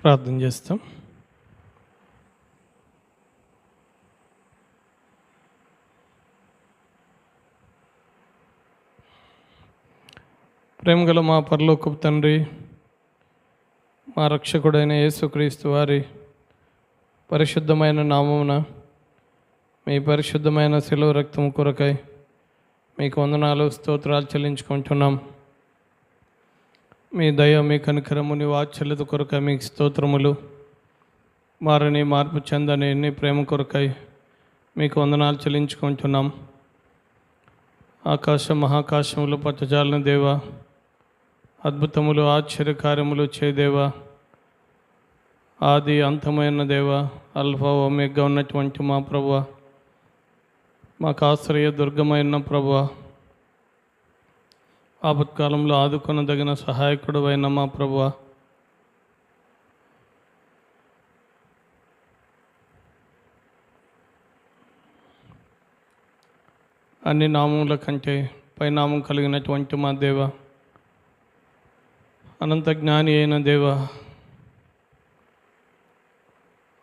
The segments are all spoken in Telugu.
ప్రార్థన చేస్తాం. ప్రేమగల మా పరలోకపు తండ్రి, మా రక్షకుడైన యేసుక్రీస్తు వారి పరిశుద్ధమైన నామమున మీ పరిశుద్ధమైన శిలువ రక్తము కొరకై మీకు వందనాలు స్తోత్రాలు చెల్లించుకుంటున్నాం. మీ దయ, మీ కనికరము, నీ వాత్సల్యత కొరకై మీకు స్తోత్రములు. మారని మార్పు చెందని నీ ప్రేమ కొరకై మీకు వందనాలు చెల్లించుకుంటున్నాం. ఆకాశ మహాకాశములు పచ్చజాలిన దేవా, అద్భుతములు ఆశ్చర్యకార్యములు చేదేవా, ఆది అంతమైన దేవా, అల్ఫా ఒమేగా ఉన్నటువంటి మా ప్రభువా, మాకు ఆశ్రయ దుర్గమైన ప్రభువా, ఆపత్కాలంలో ఆదుకొనదగిన సహాయకుడు అయిన మా ప్రభువా, అన్ని నామముల కంటే పైనామం కలిగినటువంటి మా దేవ, అనంత జ్ఞాని అయిన దేవ,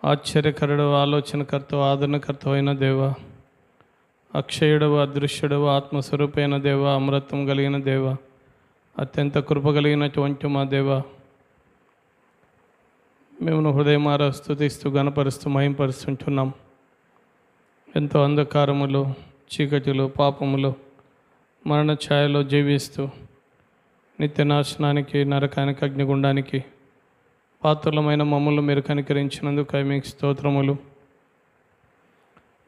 ఆశ్చర్యకరుడు, ఆలోచనకర్త, ఆదరణకర్త అయిన దేవ, అక్షయుడవ, అదృశ్యుడవ, ఆత్మస్వరూపైన దేవ, అమరత్వం కలిగిన దేవ, అత్యంత కృప కలిగినటువంటి మా దేవ, మేము హృదయమారా స్తుతిస్తూ గణపరుస్తూ మహింపరుస్తుంటున్నాం. ఎంతో అంధకారములో, చీకటిలో, పాపములో, మరణ ఛాయలో జీవిస్తూ నిత్య నాశనానికి, నరకానికి, అగ్నిగుండానికి పాత్రలమైన మమ్మల్ని మీరు కనికరించినందుకై మీకు స్తోత్రములు.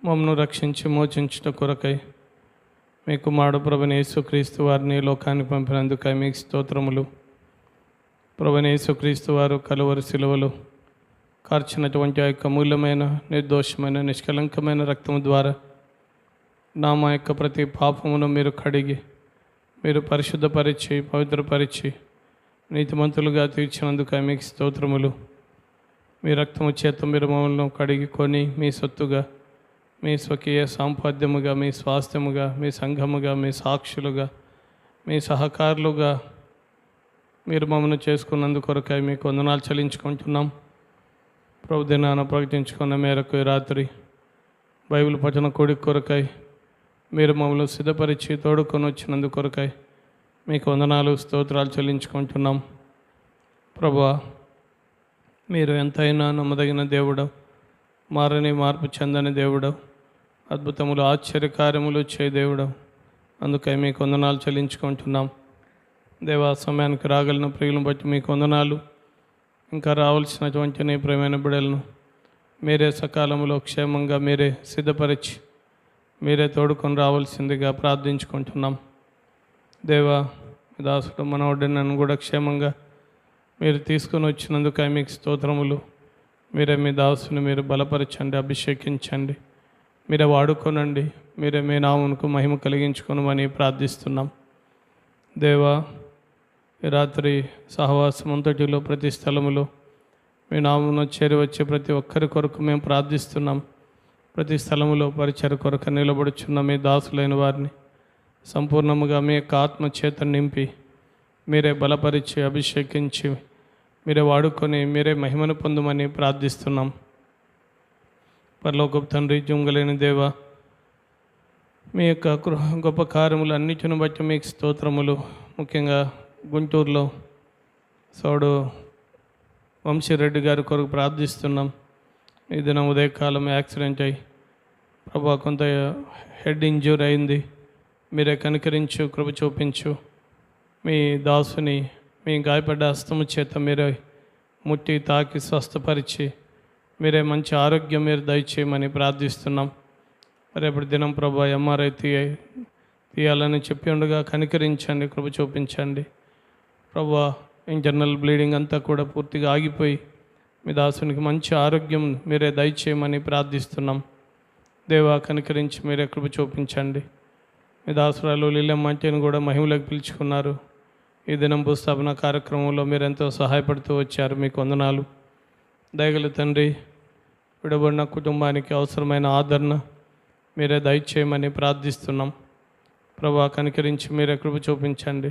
మమ్మను రక్షించి మోచించుట కొరకై మీ కుమారుడు ప్రభువైన యేసుక్రీస్తు వారిని లోకానికి పంపినందుకై మీకు స్తోత్రములు. ప్రభువైన యేసుక్రీస్తు వారు కలువరి సిలువలో కార్చినటువంటి ఆ యొక్క మూల్యమైన, నిర్దోషమైన, నిష్కలంకమైన రక్తము ద్వారా మా యొక్క ప్రతి పాపమును మీరు కడిగి, మీరు పరిశుద్ధపరిచి, పవిత్రపరిచి, నీతిమంతులుగా తీర్చినందుకు మీకు స్తోత్రములు. మీ రక్తము చేత మీరు మమ్మల్ని కడిగి కొని మీ సొత్తుగా, మీ స్వకీయ సాంపాద్యముగా, మీ స్వాస్థ్యముగా, మీ సంఘముగా, మీ సాక్షులుగా, మీ సహకారులుగా మీరు మమ్మల్ని చేసుకున్నందుకొరకై మీకు వందనాలు చెల్లించుకుంటున్నాం. ప్రభు దినాన ప్రకటించుకున్న మేరకు రాత్రి బైబిల్ పఠన కూడి కొరకై మీరు మమ్మల్ని సిద్ధపరిచి తోడుకొని వచ్చినందుకు కొరకై మీకు వందనాలు స్తోత్రాలు చెల్లించుకుంటున్నాం. ప్రభువా, మీరు ఎంతైనా నమ్మదగిన దేవుడు, మారని మార్పు చెందని దేవుడు, అద్భుతములు ఆశ్చర్యకార్యములు చే దేవుడు, అందుకై మీకు వందనాలు చెల్లించుకుంటున్నాం. దేవా, సమయానికి రాగలిగిన ప్రియులను బట్టి మీకు వందనాలు. ఇంకా రావాల్సినటువంటి నీ ప్రియమైన బిడ్డలను మీరే సకాలంలో క్షేమంగా మీరే సిద్ధపరిచి మీరే తోడుకొని రావాల్సిందిగా ప్రార్థించుకుంటున్నాం. దేవా, దాసుడు మనవడ్డి నన్ను కూడా క్షేమంగా మీరు తీసుకొని వచ్చినందుకై మీకు స్తోత్రములు. మీరే మీ దాసుని మీరు బలపరచండి, అభిషేకించండి, మీరే వాడుకోనండి, మీరే మీ నామునకు మహిమ కలిగించుకొనమని ప్రార్థిస్తున్నాం. దేవా, ఈ రాత్రి సహవాసం అంతటిలో ప్రతి స్థలములో మీ నామమును చేరి వచ్చే ప్రతి ఒక్కరి కొరకు మేము ప్రార్థిస్తున్నాం. ప్రతి స్థలములో పరిచయ కొరకు నిలబడుచున్న మీ దాసులైన వారిని సంపూర్ణముగా మీ యొక్క ఆత్మ చేత నింపి మీరే బలపరిచి, అభిషేకించి, మీరే వాడుకొని మీరే మహిమను పొందమని ప్రార్థిస్తున్నాం. పరలోకపు తండ్రి, జుంగలేని దేవ, మీ యొక్క గొప్ప కార్యములు అన్నిటిని బట్టి మీకు స్తోత్రములు. ముఖ్యంగా గుంటూరులో సోడు వంశీరెడ్డి గారి కొరకు ప్రార్థిస్తున్నాం. ఈ దినం ఉదయకాలం యాక్సిడెంట్ అయ్యి ప్రభా కొంత హెడ్ ఇంజ్యూర్ అయింది. మీరే కనికరించు, కృప చూపించు. మీ దాసుని మీ గాయపడ్డ హస్తము చేత మీరే ముట్టి తాకి స్వస్థపరిచి మీరే మంచి ఆరోగ్యం మీరు దయచేయమని ప్రార్థిస్తున్నాం. రేపటి దినం ప్రభా ఎంఆర్ఐ తీయాలని చెప్పి ఉండగా కనికరించండి, కృప చూపించండి. ప్రభా, ఇంటర్నల్ బ్లీడింగ్ అంతా కూడా పూర్తిగా ఆగిపోయి మీ దాసునికి మంచి ఆరోగ్యం మీరే దయచేయమని ప్రార్థిస్తున్నాం. దేవా, కనికరించి మీరే కృప చూపించండి. మీ దాసురాలు లీలమ్మ అంటేను కూడా మహిమలోకి పిలుచుకున్నారు. ఈ దినం భూస్థాపన కార్యక్రమంలో మీరు ఎంతో సహాయపడుతూ వచ్చారు. మీకు వందనాలు. దయగల తండ్రి, విడబడిన కుటుంబానికి అవసరమైన ఆదరణ మీరే దయచేయమని ప్రార్థిస్తున్నాం. ప్రభా, కనికరించి మీరే కృప చూపించండి.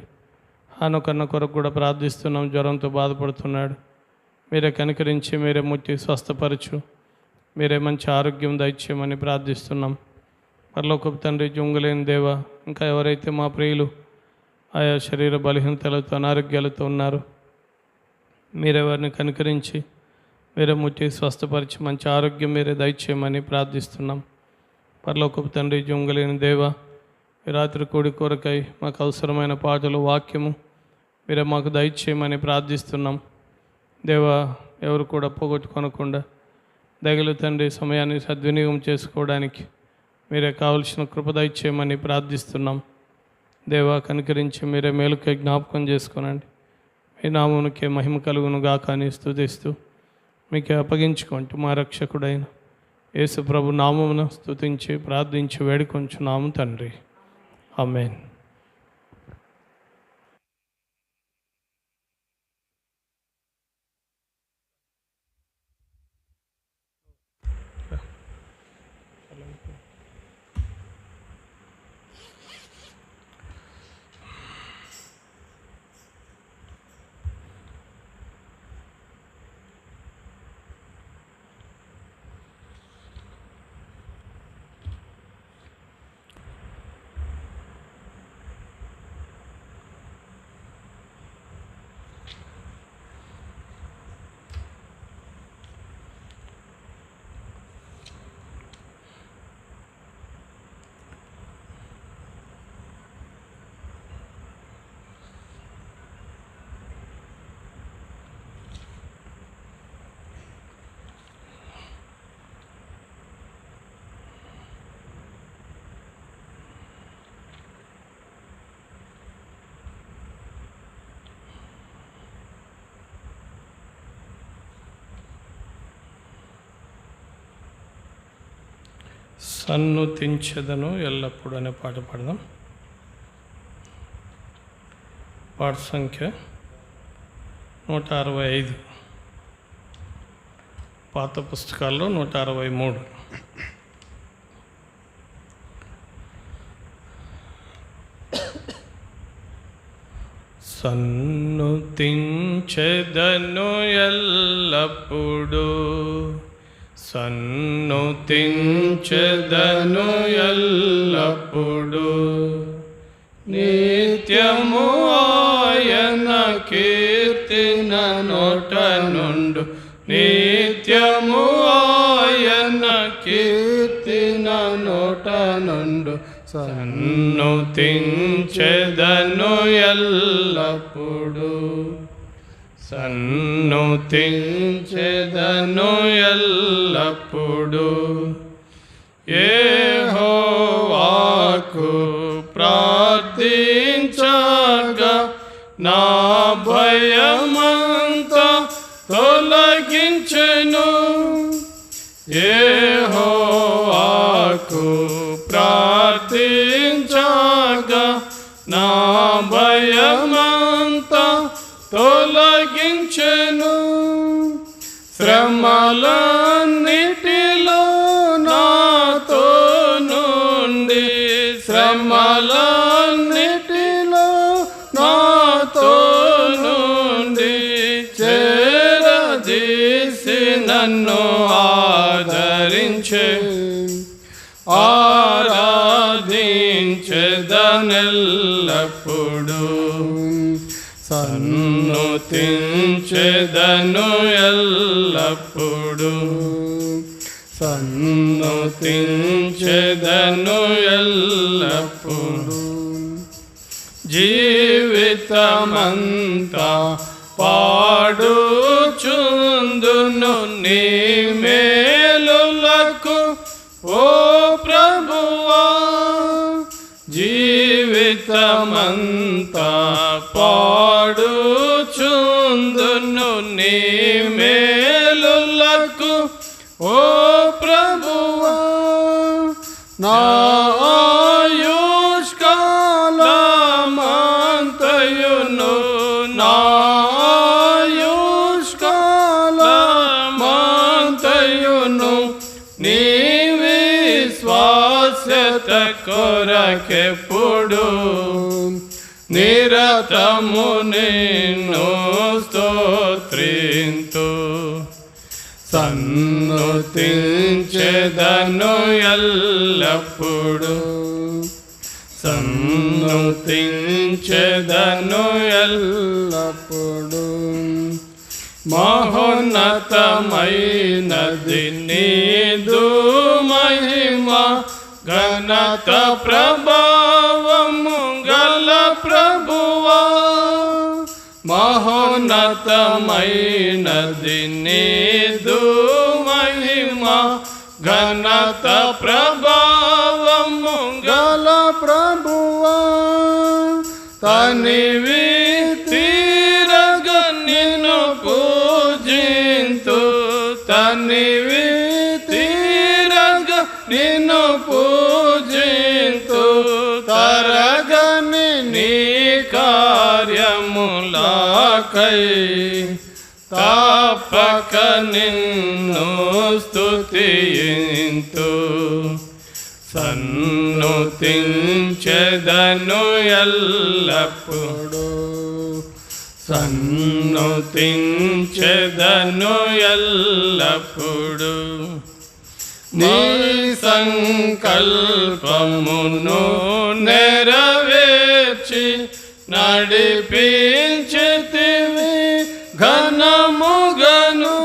హానుకన్న కొరకు కూడా ప్రార్థిస్తున్నాం. జ్వరంతో బాధపడుతున్నాడు. మీరే కనికరించి మీరే ముట్టి స్వస్థపరచు, మీరే మంచి ఆరోగ్యం దయచేయమని ప్రార్థిస్తున్నాం. పరలోకపు తండ్రి, జొంగులేని దేవ, ఇంకా ఎవరైతే మా ప్రియులు ఆయా శరీర బలహీనతలతో అనారోగ్యాలతో ఉన్నారో మీరే వారిని కనికరించి మీరే ముట్టి స్వస్థపరిచి మంచి ఆరోగ్యం మీరే దయచేయమని ప్రార్థిస్తున్నాం. పరలోకపు తండ్రి, జొంగులేని దేవ, ఈ రాత్రి కూడి కొరకై మాకు అవసరమైన పాటలు, వాక్యము మీరే మాకు దయచేయమని ప్రార్థిస్తున్నాం. దేవా, ఎవరు కూడా పోగొట్టుకొనకుండా దయగల తండ్రి సమయాన్ని సద్వినియోగం చేసుకోవడానికి మీరే కావలసిన కృప దయచేయమని ప్రార్థిస్తున్నాం. దేవా, కనికరించి మీరే మేలుకే జ్ఞాపకం చేసుకోనండి. మీ నామమునకే మహిమ కలుగును గాక అని స్తుతిస్తూ మీకే అప్పగించుకుంటూ మా రక్షకుడైన యేసు ప్రభు నామమున స్తుతించి ప్రార్థించి వేడుకొంచున్నాము తండ్రి. ఆమేన్. సన్నుతించెదను ఎల్లప్పుడూ అనే పాట పాడదాం. పాట సంఖ్య 165, పాత పుస్తకాల్లో 163. సన్నుతించెదను ఎల్లప్పుడూ, సన్నుతించెదను ఎల్లప్పుడూ, నిత్యము ఆయన కీర్తిన నోట నుండు, నిత్యము ఆయన కీర్తిన నోట నుండు, సన్నుతించెదను ఎల్లప్పుడూ, సన్నుతించెదను ఎల్లప్పుడూ. యెహోవాకు ప్రార్థించగా నా భయమంతా తొలగించెను, యెహోవాకు ప్రార్థించగా నా భయమంతా తొలగించెను. శ్రమలన్నిటిలో నాతో నుండి, శ్రమలన్నిటిలో నాతో నుండి చేరదీసి నన్ను ఆదరించే, ఆరాధించెదనెల్లప్పుడూ, సన్నుతించెదను ఎల్లప్పుడూ, సన్నుతించెదను ఎల్లప్పుడూ. జీవితమంతా పాడుచుందును నీ మేలులకు ఓ ప్రభువా, జీవితమంతా పాడుచుందును నీ మేలులకు ఓ ప్రభువా. నా ఆయుష్కాలమంతయును, నా ఆయుష్కాలమంతయును నీ విశ్వాస్యత కొరకెప్పుడు నిరతము నిన్ను స్తోత్రింతు. సన్నుతించెదను ఎల్లప్పుడు, సన్నుతించెదను ఎల్లప్పుడు. మహోన్నతమైనది నీదు మహిమ, ఘనత ప్రభావము గల ప్రభువా. మహోన్నతమైనది నీదు మహిమ, ఘనత ప్రభావము గల ప్రభువా. తనివి తీరగ నిన్ను పూజింతు, తనివి తీరగ నిన్ను పూజింతు. తరగని నీ కార్యములకై తప్పక నిన్ను స్తుతింతు. సన్నుతించెదను ఎల్లప్పుడు, సన్నుతించెదను ఎల్లప్పుడు. నీ సంకల్పమును నెరవేర్చి నడిపించితివి ఘనముగను.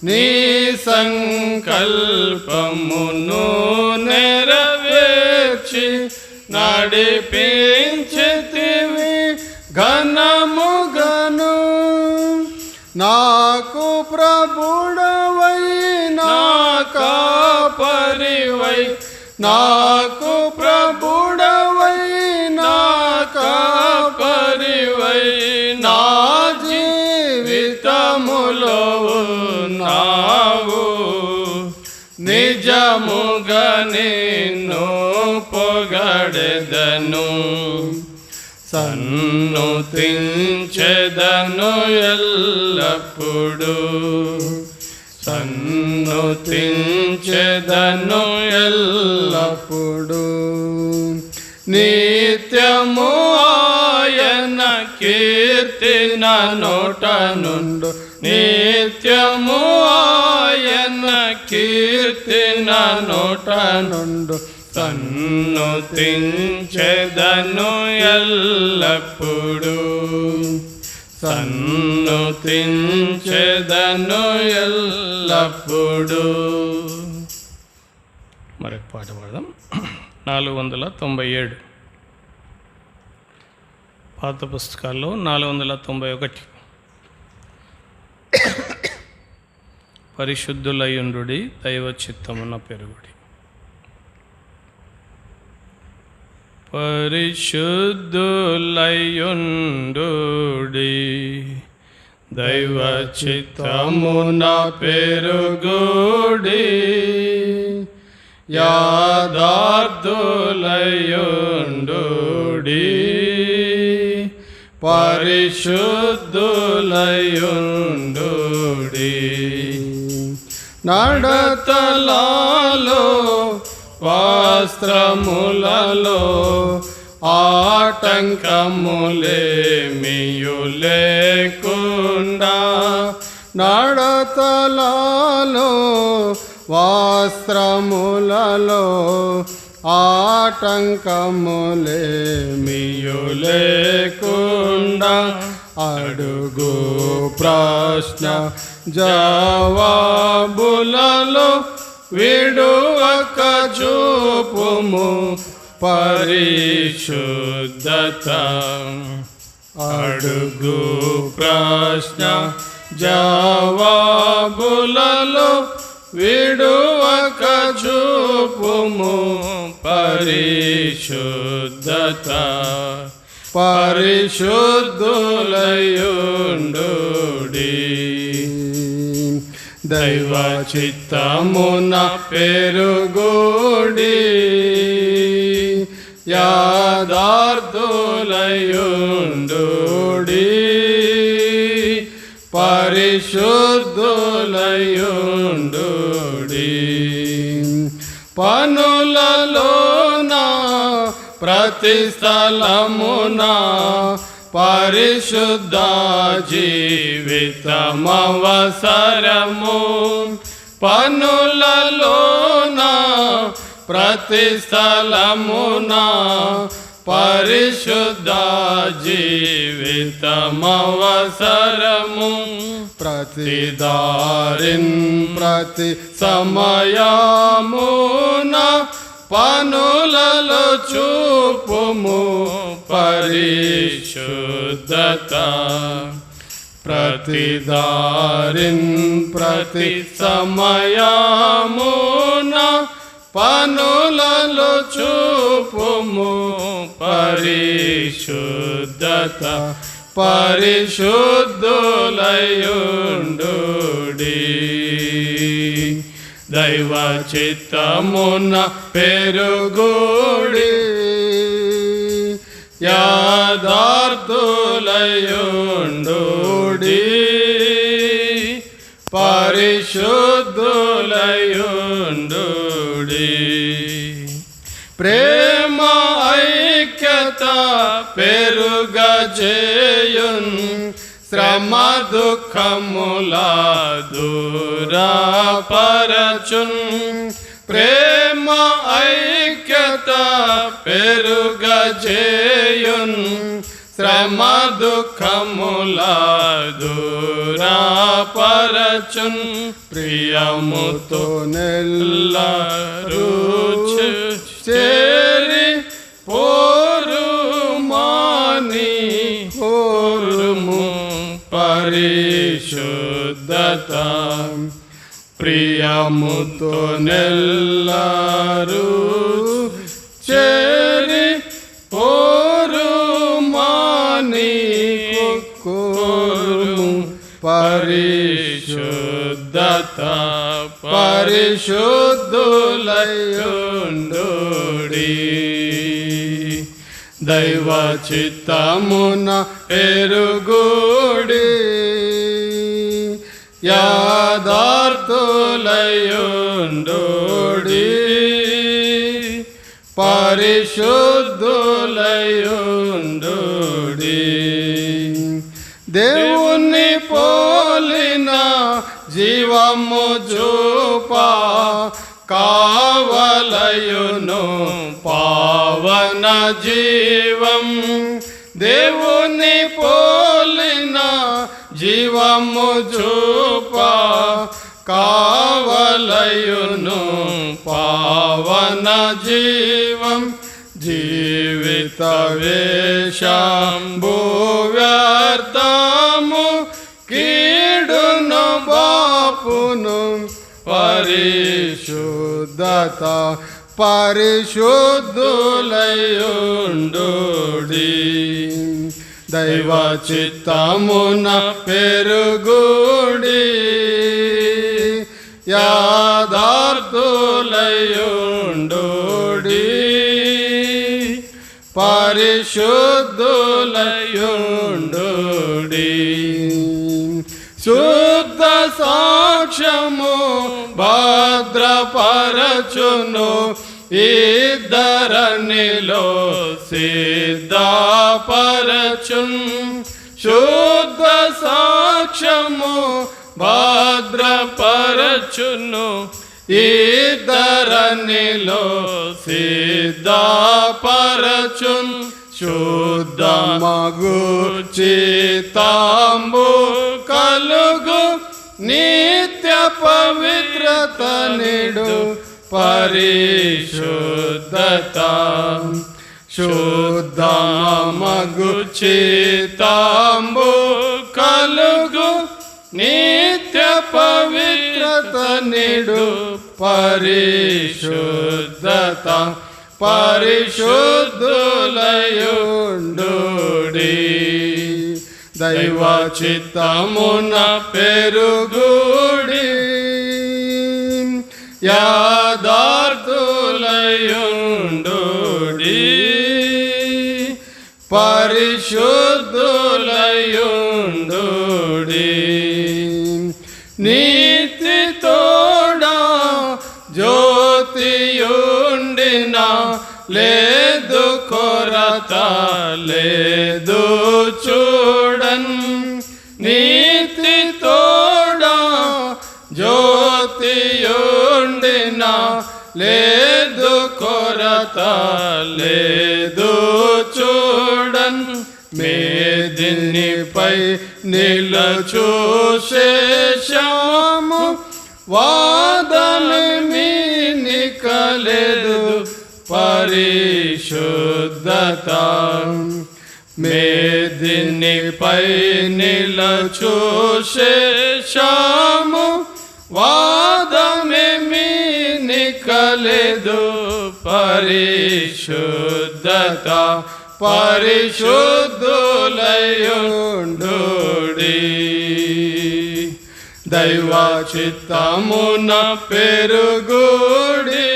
నీ సంకల్పమును నెరవేర్చి నడిపించితివి ఘనముగను. నాకు ప్రభుడవై నా కాపరివై, నాకు ప్రభుడవై నా కాపరివై, నా జీవితములో ఉన్నావు. నిజముగా నిన్ను పొగడెదను, సన్నుతించెదను ఎల్లప్పుడు, సన్నుతించెదను ఎల్లప్పుడు. నిత్యము ఆయన కీర్తి నా నోట నుండు, నిత్యము ఆయన కీర్తి నా నోట నుండు. సన్నుతించెదను ఎల్లప్పుడు, సన్నుతించెదను ఎల్లప్పుడు. మరొక పాట పాడదాం. 497 పాత పుస్తకాల్లో 491. పరిశుద్ధులయుండుడి దైవ చిత్తమున పెరుగుడి. పరిశుద్ధులయుండుడి దైవ చిత్తమున పెరుగుడి. యథార్థులయుండుడి పరిశుద్ధులయుండుడి. నడతలలో వస్త్రములలో ఆటంకములేమియు లేకుండా, నడతలలో వస్త్రములలో ఆటంకములేమియు లేకుండా, అడుగు ప్రశ్న జవాబులలో విడువక చూపుము పరిశుద్ధత. అడుగు ప్రశ్న జవాబులలో విడువక చూపుము పరిశుద్ధత. పరిశుద్ధులయుండుడి దైవ చిత్తమున పెరుగుడి. యథార్థులయుండుడి పరిశుద్ధులయుండుడి. పనులలోన ప్రతి స్థలమున పరిశుద్ధ జీవితమవసరము. పనులలోన ప్రతి స్థలమున పరిశుద్ధ జీవితమవసరము. ప్రతి దారిన్ ప్రతి సమయమున పనులలో చూపుము పరిశుద్ధత. ప్రతి దారిన్ ప్రతి సమయమున పనులలో చూపుము పరిశుద్ధత. పరిశుద్ధులయుండుడి దైవ చిత్తమున పెరుగుడి. యథార్థులయుండుడి పరిశుద్ధులయుండుడి. ప్రేమ ఐక్యత పెరుగజేయున్ శ్రమ దుఃఖముల దూరపరచున్. ప్రేమ ఐక్యత పెరుగజేయున్ శ్రమ దుఃఖముల దూరపరచున్. ప్రియముతో నెల్లరూ చేరి పోరుమాని పోరుము పరిశుద్ధత. ప్రియముతో నెల్లరూ చేరి పోరుమాని కోరుము పరిశుద్ధత. పరిశుద్ధులయుండుడి దైవ చిత్తమున పెరుగుడి. యథార్థులయుండుడి పరిశుద్ధులయుండుడి. దేవుని పోలిన జీవము చూపా కావలయును పావన జీవం. దేవుని పోలిన జీవము చూపా కావలయును పావన జీవం. జీవిత వేషంబు వ్యర్థము కీడును బాపును పరిశుద్ధత. పరిశుద్ధులయుండుడి దైవ చిత్తమున పెరుగుడి. యథార్థులయుండుడి పరిశుద్ధులయుండుడి. శుద్ధ సాక్ష్యము భద్రపరచును ఇద్దరనిలో సిద్ధపరచున్. శుద్ధ సాక్ష్యము భద్రపరచును ఇద్దరనిలో సిద్ధపరచున్. శుద్ధ మగు చిత్తంబు కలుగు నిత్య పవిత్రత నిడు పరిశుద్ధత. శుద్ధ మగు చిత్తంబు కలుగు నిత్య పవిత్రత నిడు పరిశుద్ధత. పరిశుద్ధులయుండుడి దైవ చిత్తమున పెరుగుడి. యథార్థులయుండుడి పరిశుద్ధులయుండుడి. నీతి తోడా జ్యోతియుండిన లేదు కొరత కొరత లేదు చూడన్, నీతి తోడా జ్యోతియుండిన లేదు కొరత లేదు చూడన్, మేదినిపై నిలచు శేషము వాదమేమీ నికలేదు పరిశుద్ధత, మేదినిపై నిలచు శేషము వాదమేమీ నికలేదు పరిశుద్ధత, పరిశుద్ధులయుండుడి. దైవ చిత్తమున పెరుగుడి,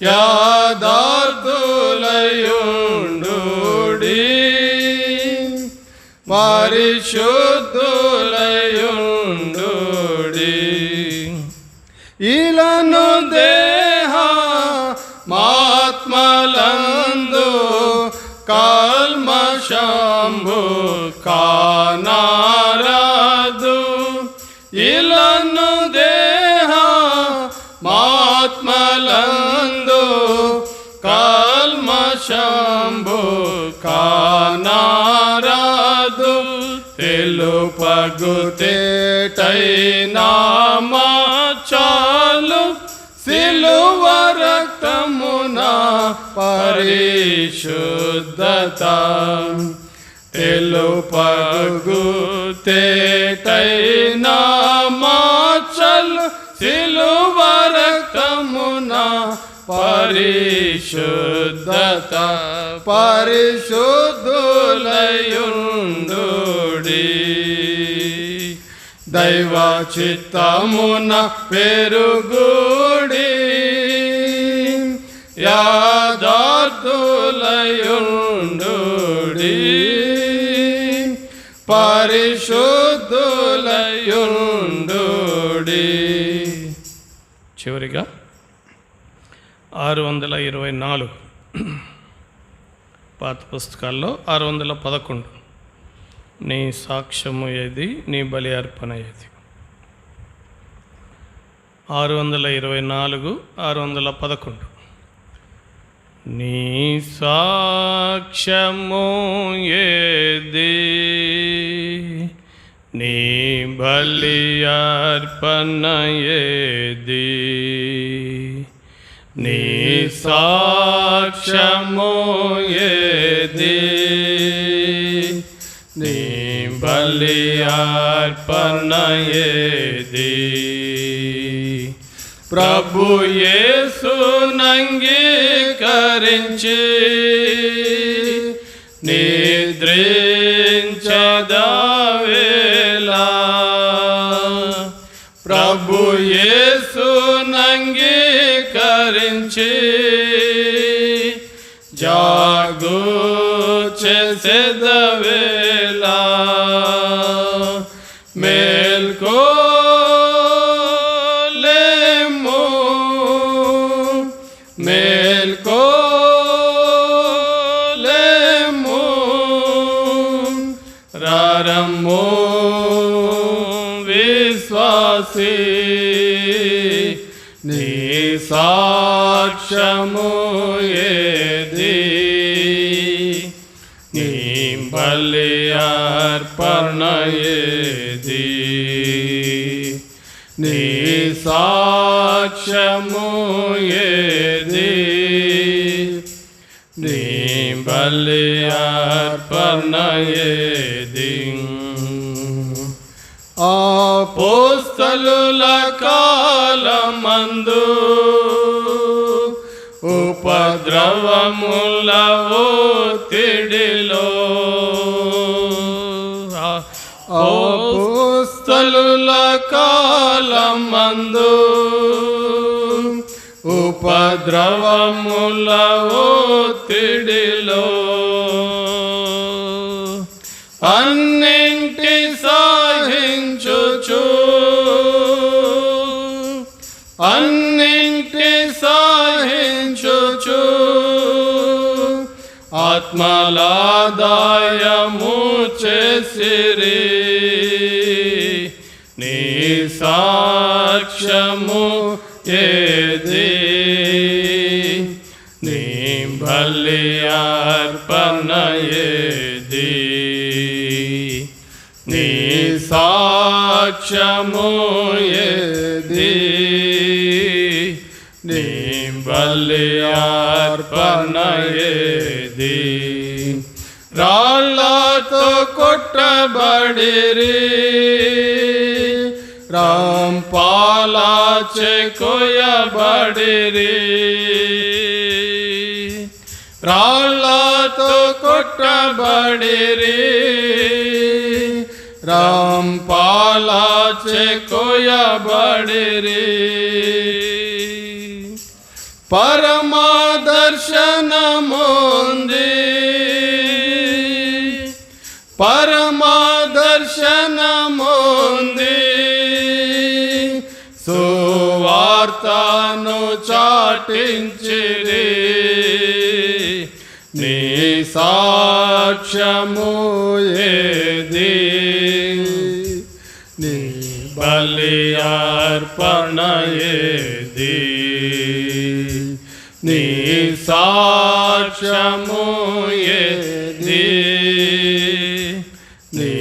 యథార్థులయుండుడి, పరిశుద్ధులయుండుడి. ఇలను దేహ మాత్మలందు కల్మషంబు కానారాదు, ఇలను దేహ మాత్మలందు కల్మషంబు కానారాదు, తెలుపగుతేటైనా చాలు సిలువ రక్తమున పరిశుద్ధత, తెలుపగుతేటైనా చాలు సిలువ రక్తమున పరిశుద్ధత, పరిశుద్ధులయుండుడి. దైవ చిత్తమున పెరుగుడి, యథార్థులయుండుడి, పరిశుద్ధులయుండుడి. చివరిగా 624 పాత పుస్తకాల్లో 611 నీ సాక్ష్యము ఏది, నీ బలి అర్పణ ఏది. 624, 611 నీ సాక్ష్యము ఏది, నీ బలి అర్పణ ఏది, నీ సాక్ష్యము ఏది, నీ బలి అర్పణ ఏది. ప్రభు యేసునంగీకరించి నిద్రించదవేళ, ప్రభు యేసునంగీకరించి జాగు చేసేదవేళ, మేల్కోలేము మేల్కోలేము, రారమ్ము విశ్వాసీ, నీ సాక్ష్యము ఏది, నీ బలి అర్పణ ఏది, నీ సాక్ష్యము ఏది, నీ బలి అర్పణ ఏది. అపోస్తలుల కాలమందు ఉపద్రవముల ఒత్తిడిలో, అపోస్తలుల కాలమందు ఉపద్రవముల ఒత్తిడిలో, అన్నింటి సహించుచు, అన్నింటి సహించుచు, ఆత్మలాదాయము చేసిరి నీ సాక్ష్యము ఏది నీ బలి అర్పణ ఏది నీ సాక్ష్యము ఏది నీ బలి అర్పణ ఏది రాళ్ళతో కొట్టబడిరి రాంపాలాచే కోయబడిరి రాళ్ళతో కొట్టబడిరి రాంపాలాచే కోయబడిరి పరమదర్శనముంది పరమదర్శనముంది సువార్తను చాటించిరి నీ సాక్ష్యము ఏది నీ బలి అర్పణ ఏది నీ సాక్ష్యము ఏది నీ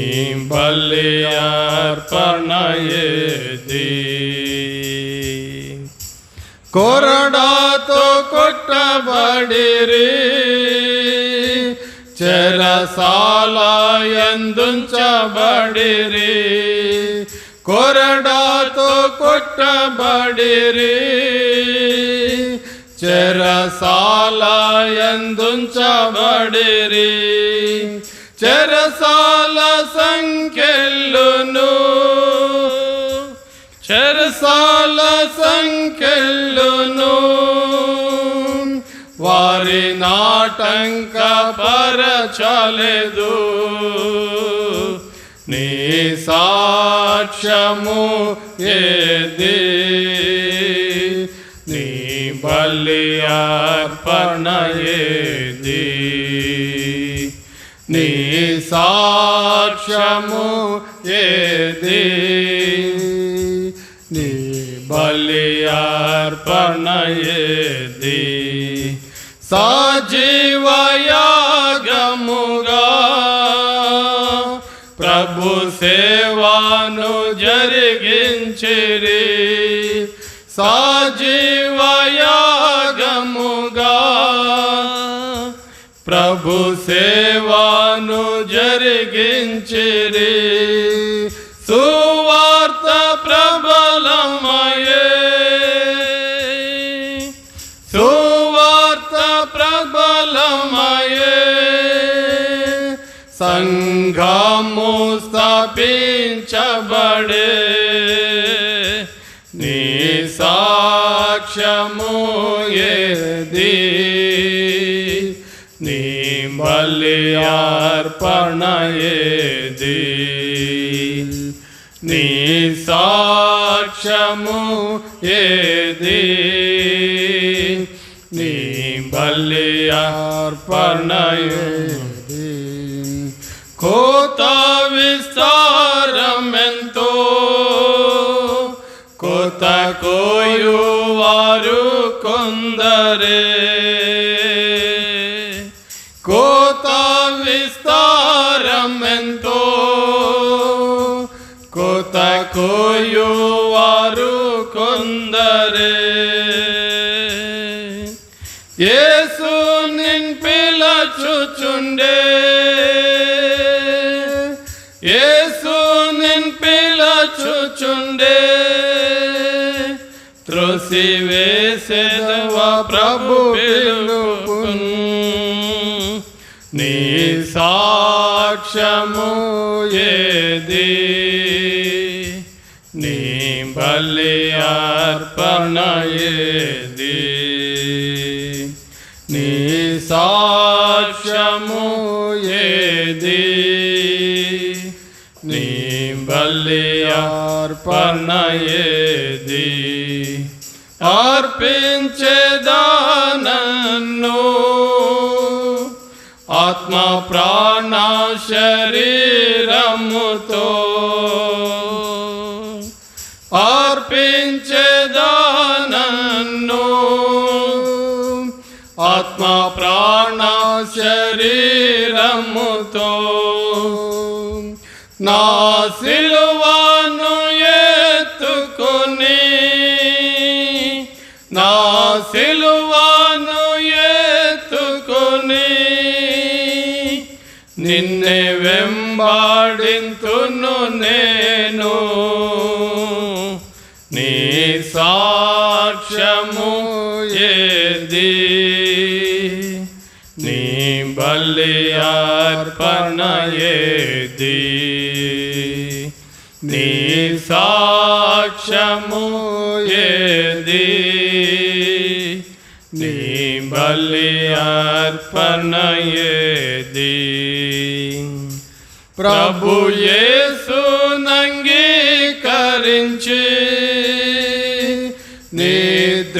బలి అర్పణ ఏది కొరడాతో కొట్టబడిరి చెరసాల యందుంచబడిరి కొరడాతో కొట్టబడిరి చెరసాల యందుంచబడిరి చెరసాల సంఖ్యలును చెరసాల సంఖ్యలును వారి నాటంక పరచలేదు నీ సాక్ష్యము ఏది నీ బలి అర్పణ ఏది నీ సాక్ష్యము ఏది నీ బలి అర్పణ ఏది సజీవయాగముగా ప్రభు సేవను జరిగించిరి సజీవయాగముగా ప్రభు సేవను జరిగించిరి సువార్త ప్రబలమయే సువార్త ప్రబలమయే సంఘము స్థాపించబడే నీ సాక్ష్యము ఏది నీ బలి అర్పణ ఏది నీ సాక్ష్యము ఏది నీ బలి అర్పణ ఏది కోత విస్తారమెంతో కోత కోయువారు కొందరే కోత విస్తారమెంతో కోత కోయువారు కొందరే యేసు నిన్ పిలచుచుండే యేసు నిన్ పిలచుచుండే త్రోసివేసెదవా ప్రభు పిలుపును నీ సాక్ష్యము ఏది నీ బలి అర్పణ ఏది నీ సాక్ష్యము ఏది నీ బలి అర్పణ ఏది అర్పించేదానన్ను ఆత్మ ప్రాణ శరీరముతో అర్పించేదానన్ను. ఆత్మ ప్రాణ శరీరముతో నా సిలువను ఎత్తుకొని, నా సిలువను ఎత్తుకొని నిన్నే వెంబాడింతును నేను. నీ సాక్ష్యము ఏది, నీ బలి అర్పణ ఏది, నీ సాక్ష్యము ఏది, నీ బలి అర్పణ ఏది. ప్రభు యేసునంగీకరించి నిద్రించెదావేళ,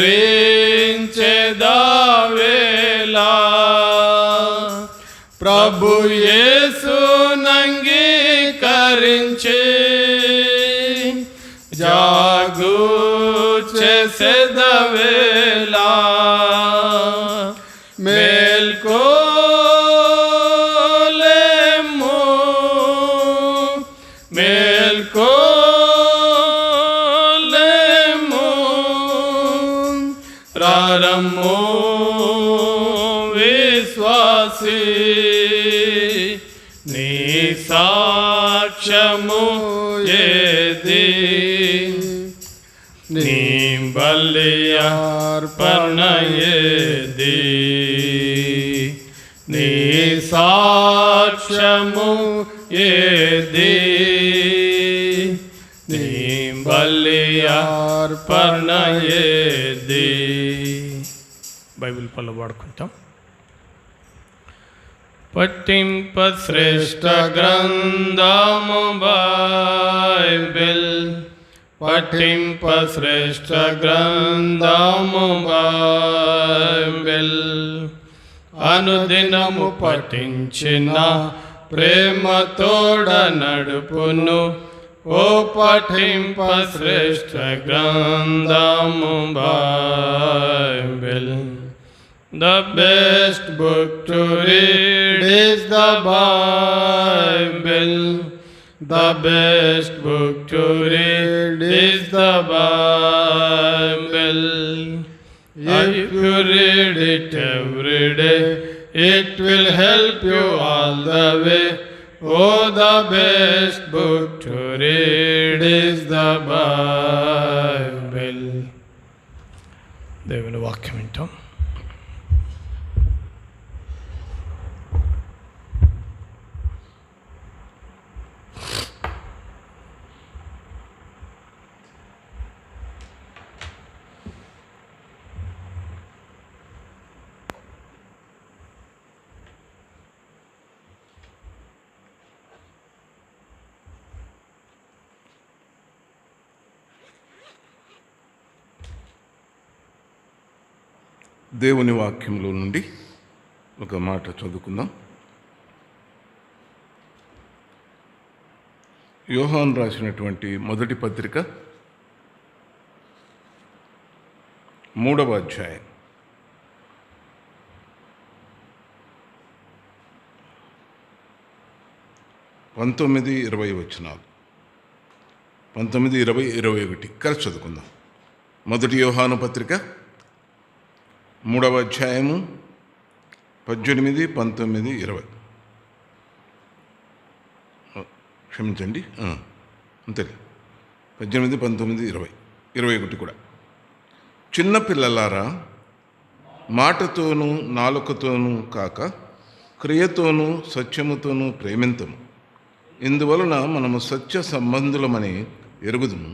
ప్రభు యేసునంగీకరించి జాగు చేసేదవేళ, మేల్కోలేము మేల్కోలేము. రారమ్ము విశ్వాసి, నీ సాక్ష్యము ఏది, నీ బలి అర్పణ ఏది, నీ సాక్ష్యము ఏది, నీ బలి అర్పణ ఏది. బైబిల్ పళ్ళు వాడుకుంటాం. పట్టింప శ్రేష్ఠ గ్రంథము బైబిల్, పట్టింప శ్రేష్ఠ గ్రంథము బైబిల్. అనుదినము పఠించిన ప్రేమతోడ నడుపును, ఓ పఠింప శ్రేష్ఠ గ్రంథము Bible. The best book to read is the Bible. The best book to read is the Bible. If you read it every day, it will help you all the way. Oh, the best book to read is the Bible. దేవుని వాక్యం వింటాం. దేవుని వాక్యంలో నుండి ఒక మాట చదువుకుందాం. యోహాను రాసినటువంటి మొదటి పత్రిక 3వ అధ్యాయం 19-20 వచనాలు. 19, 20, 21 కలిసి చదువుకుందాం. మొదటి యోహాను పత్రిక 3వ అధ్యాయము 18, 19, 20. క్షమించండి, అంతే. 18, 19, 20, 21 కూడా. చిన్నపిల్లలారా, మాటతోనూ నాలుకతోనూ కాక క్రియతోనూ సత్యముతోనూ ప్రేమింతము. ఇందువలన మనము సత్య సంబంధులమని ఎరుగుదుము.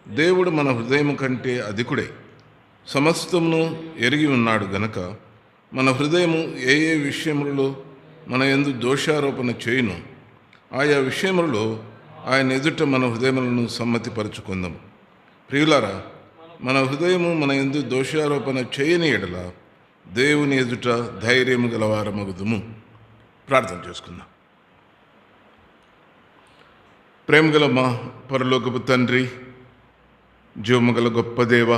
దేవుడు మన హృదయము కంటే అధికుడై సమస్తమును ఎరిగి ఉన్నాడు గనక మన హృదయము ఏ ఏ విషయములలో మన యందు దోషారోపణ చేయును, ఆయా విషయములలో ఆయన ఎదుట మన హృదయములను సమ్మతిపరచుకుందాము. ప్రియులారా, మన హృదయము మన యందు దోషారోపణ చేయని ఎడల దేవుని ఎదుట ధైర్యము గలవారమగుదుము. ప్రార్థన చేసుకుందాం. ప్రేమగల మా పరలోకపు తండ్రి, జీవమగల గొప్ప దేవ,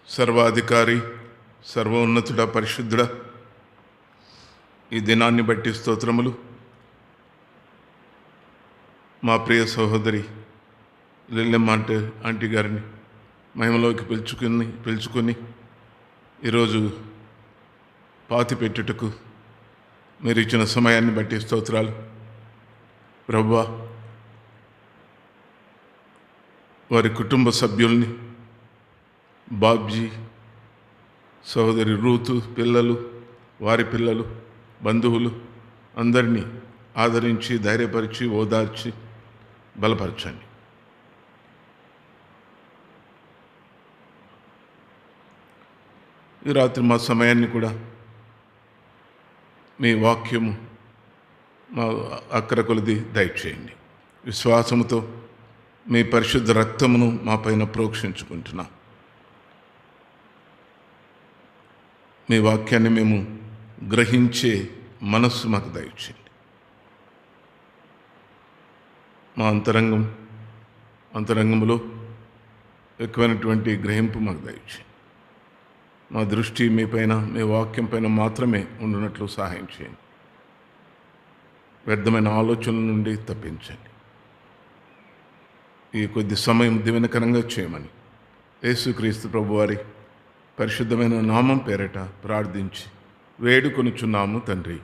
సర్వాధికారి, సర్వోన్నతుడ, పరిశుద్ధుడ, ఈ దినాన్ని బట్టి స్తోత్రములు. మా ప్రియ సహోదరి లెల్లెమ్మ ఆంటీ గారిని మహిమలోకి పిలుచుకొని ఈరోజు పాతి పెట్టుటకు మీరు ఇచ్చిన సమయాన్ని బట్టి స్తోత్రాలు. ప్రభువా, వారి కుటుంబ సభ్యుల్ని, బాబ్జీ, సహోదరి రూతు పిల్లలు, వారి పిల్లలు, బంధువులు అందరినీ ఆదరించి, ధైర్యపరిచి, ఓదార్చి, బలపరచండి. ఈ రాత్రి మా సమయాన్ని కూడా మీ వాక్యము మా అక్కర కొలది దయచేయండి. విశ్వాసముతో మీ పరిశుద్ధ రక్తమును మా పైన ప్రోక్షించుకుంటున్నాం. మీ వాక్యాన్ని మేము గ్రహించే మనస్సు మాకు దయచేయండి. మా అంతరంగంలో ఎక్కువైనటువంటి గ్రహింపు మాకు దయచేయండి. మా దృష్టి మీ పైన, మీ వాక్యం పైన మాత్రమే ఉండినట్లు సహాయం చేయండి. వ్యర్థమైన ఆలోచనల నుండి తప్పించండి. ఈ కొద్ది సమయం దీవెనకరంగా చేయమని యేసుక్రీస్తు ప్రభువారి పరిశుద్ధమైన నామం పేరట ప్రార్థించి వేడుకొనుచున్నాము తండ్రి.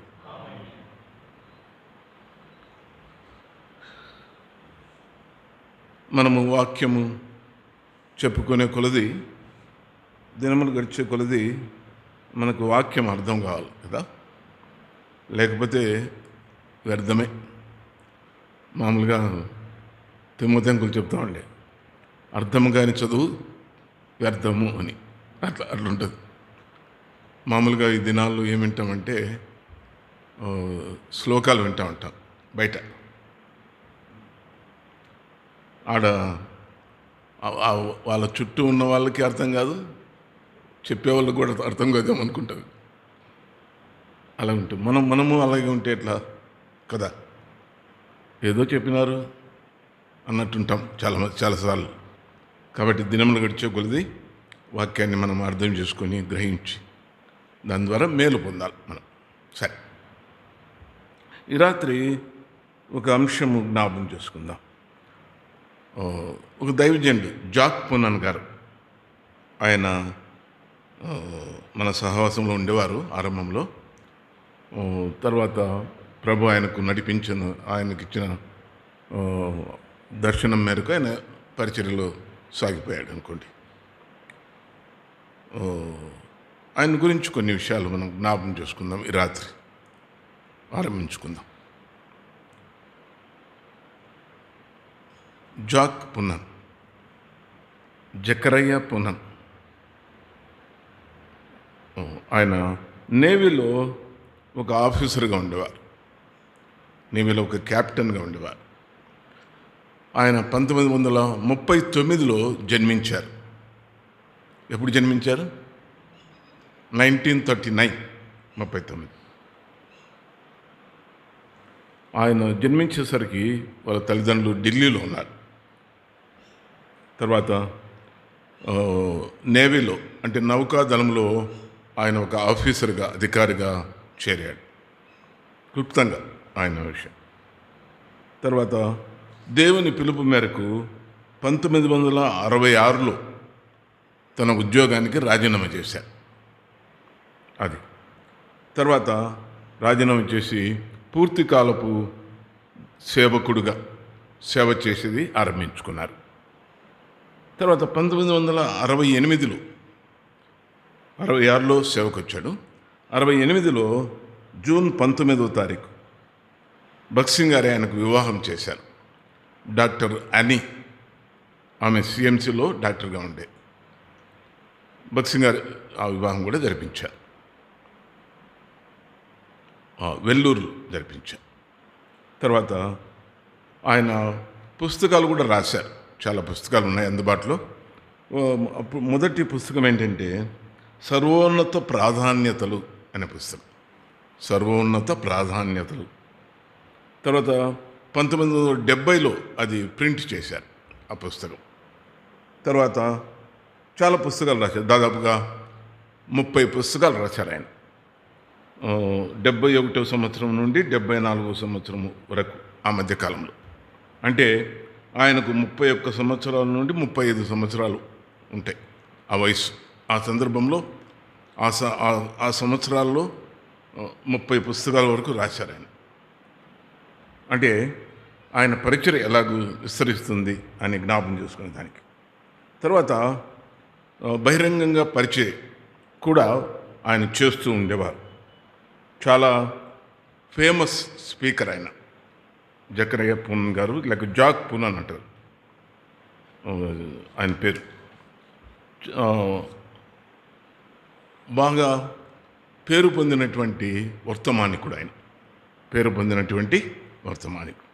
మనము వాక్యము చెప్పుకునే కొలది, దినములు గడిచే కొలది మనకు వాక్యం అర్థం కావాలి కదా, లేకపోతే వ్యర్థమే. మామూలుగా తిమ్మతంకులు చెప్తా ఉండే, అర్థము కాని చదువు వ్యర్థము అని, అట్లుంటుంది. మామూలుగా ఈ దినాల్లో ఏం వింటామంటే శ్లోకాలు వింటూ ఉంటాం బయట. ఆడ వాళ్ళ చుట్టూ ఉన్న వాళ్ళకి అర్థం కాదు, చెప్పేవాళ్ళకి కూడా అర్థం కాదేమో అనుకుంటుంది. అలా ఉంటుంది. మనము అలాగే ఉంటే ఎట్లా కదా, ఏదో చెప్పినారు అన్నట్టుంటాం చాలాసార్లు. కాబట్టి దినములు గడిచే కొలది వాక్యాన్ని మనం అర్థం చేసుకొని గ్రహించి దాని ద్వారా మేలు పొందాలి మనం. సరే, ఈ రాత్రి ఒక అంశము జ్ఞాపకం చేసుకుందాం. ఒక దైవజనుడు జాక్ పునన్ గారు, ఆయన మన సహవాసంలో ఉండేవారు ఆరంభంలో. తర్వాత ప్రభు ఆయనకు ఆయనకిచ్చిన దర్శనం మేరకు ఆయన పరిచర్యలో సాగిపోయాడు అనుకోండి. ఆయన గురించి కొన్ని విషయాలు మనం జ్ఞాపకం చేసుకుందాం. ఈ రాత్రి ఆరంభించుకుందాం. జాక్ పునన్, జకరయ్య పునన్. ఆయన నేవీలో ఒక ఆఫీసర్గా ఉండేవారు, నేవీలో ఒక క్యాప్టెన్గా ఉండేవారు. ఆయన 1939లో జన్మించారు. ఎప్పుడు జన్మించారు? 1939, 39. ఆయన జన్మించేసరికి వాళ్ళ తల్లిదండ్రులు ఢిల్లీలో ఉన్నారు. తర్వాత నేవీలో అంటే నౌకాదళంలో ఆయన ఒక ఆఫీసర్గా, అధికారిగా చేరాడు. క్లుప్తంగా ఆయన విషయం. తర్వాత దేవుని పిలుపు మేరకు 1966లో తన ఉద్యోగానికి రాజీనామా చేశారు. అది తర్వాత రాజీనామా చేసి పూర్తికాలపు సేవకుడుగా సేవ చేసేది ఆరంభించుకున్నారు. తర్వాత 1968లో 66లో సేవకు వచ్చాడు. 68లో జూన్ 19వ తారీఖు భక్సింగ్ గారు ఆయనకు వివాహం చేశారు. డాక్టర్ అని, ఆమె సిఎంసిలో డాక్టర్గా ఉండే. భక్సింగ్ గారు ఆ వివాహం కూడా జరిపించారు, వెల్లూరు జరిపించారు. తర్వాత ఆయన పుస్తకాలు కూడా రాశారు. చాలా పుస్తకాలు ఉన్నాయి అందుబాటులో. అప్పుడు మొదటి పుస్తకం ఏంటంటే సర్వోన్నత ప్రాధాన్యతలు అనే పుస్తకం. సర్వోన్నత ప్రాధాన్యతలు. తర్వాత 1970లో అది ప్రింట్ చేశారు ఆ పుస్తకం. తర్వాత చాలా పుస్తకాలు రాశారు, దాదాపుగా 30 పుస్తకాలు రాశారు ఆయన. 71వ సంవత్సరం నుండి 74వ సంవత్సరం వరకు ఆ మధ్యకాలంలో. అంటే ఆయనకు 31 సంవత్సరాల నుండి 35 సంవత్సరాలు ఉంటాయి ఆ వయసు. ఆ సందర్భంలో ఆ సంవత్సరాల్లో 30 పుస్తకాల వరకు రాశారు ఆయన. అంటే ఆయన పరిచయం ఎలాగూ విస్తరిస్తుంది అని జ్ఞాపం చేసుకునే దానికి. తర్వాత బహిరంగంగా పరిచయం కూడా ఆయన చేస్తూ ఉండేవారు. చాలా ఫేమస్ స్పీకర్ ఆయన, జకరయ్య పూనన్ గారు, లేక జాక్ పూనన్ అంటారు ఆయన పేరు. బాగా పేరు పొందినటువంటి వర్తమానికుడు ఆయన, పేరు పొందినటువంటి వర్తమానికుడు.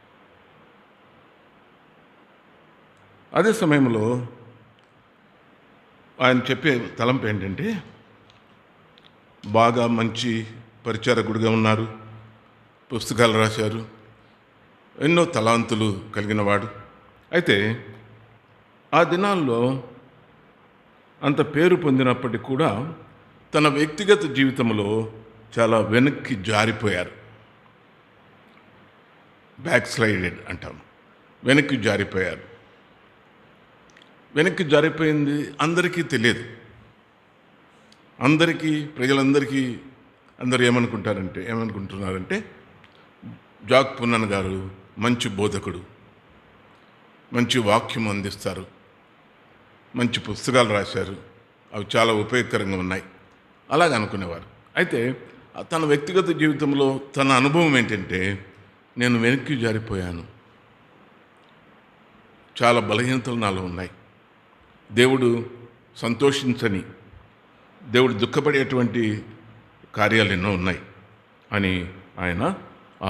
అదే సమయంలో ఆయన చెప్పే తలంపు ఏంటంటే, బాగా మంచి పరిచారకుడిగా ఉన్నారు, పుస్తకాలు రాశారు, ఎన్నో తలాంతులు కలిగిన వాడు. అయితే ఆ దినాల్లో అంత పేరు పొందినప్పటికీ కూడా తన వ్యక్తిగత జీవితంలో చాలా వెనక్కి జారిపోయారు. బ్యాక్ స్లైడెడ్ అంటాం, వెనక్కి జారిపోయారు. వెనక్కి జారిపోయింది అందరికీ తెలియదు. ప్రజలందరికీ అందరూ ఏమనుకుంటున్నారంటే జాక్ పూనన్ గారు మంచి బోధకుడు, మంచి వాక్యం అందిస్తారు, మంచి పుస్తకాలు రాశారు, అవి చాలా ఉపయోగకరంగా ఉన్నాయి, అలాగ అనుకునేవారు. అయితే తన వ్యక్తిగత జీవితంలో తన అనుభవం ఏంటంటే, నేను వెనక్కి జారిపోయాను, చాలా బలహీనతలు నాలో ఉన్నాయి, దేవుడు సంతోషించని, దేవుడు దుఃఖపడేటువంటి కార్యాలు ఎన్నో ఉన్నాయి అని ఆయన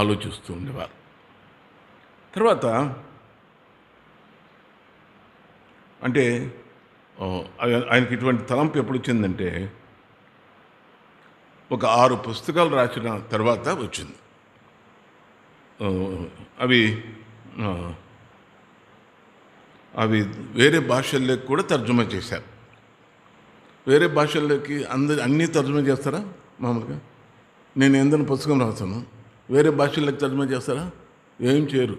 ఆలోచిస్తూ ఉండేవారు. తర్వాత అంటే ఆయనకి ఇటువంటి తలంపు ఎప్పుడు వచ్చిందంటే, ఒక 6 పుస్తకాలు రాసిన తర్వాత వచ్చింది. అవి వేరే భాషల్లోకి కూడా తర్జుమా చేశారు. వేరే భాషల్లోకి అన్నీ తర్జుమా చేస్తారా? మామూలుగా నేను ఏదైనా పుస్తకం రాస్తాను, వేరే భాషల్లోకి తర్జుమా చేస్తారా? ఏం చేయరు.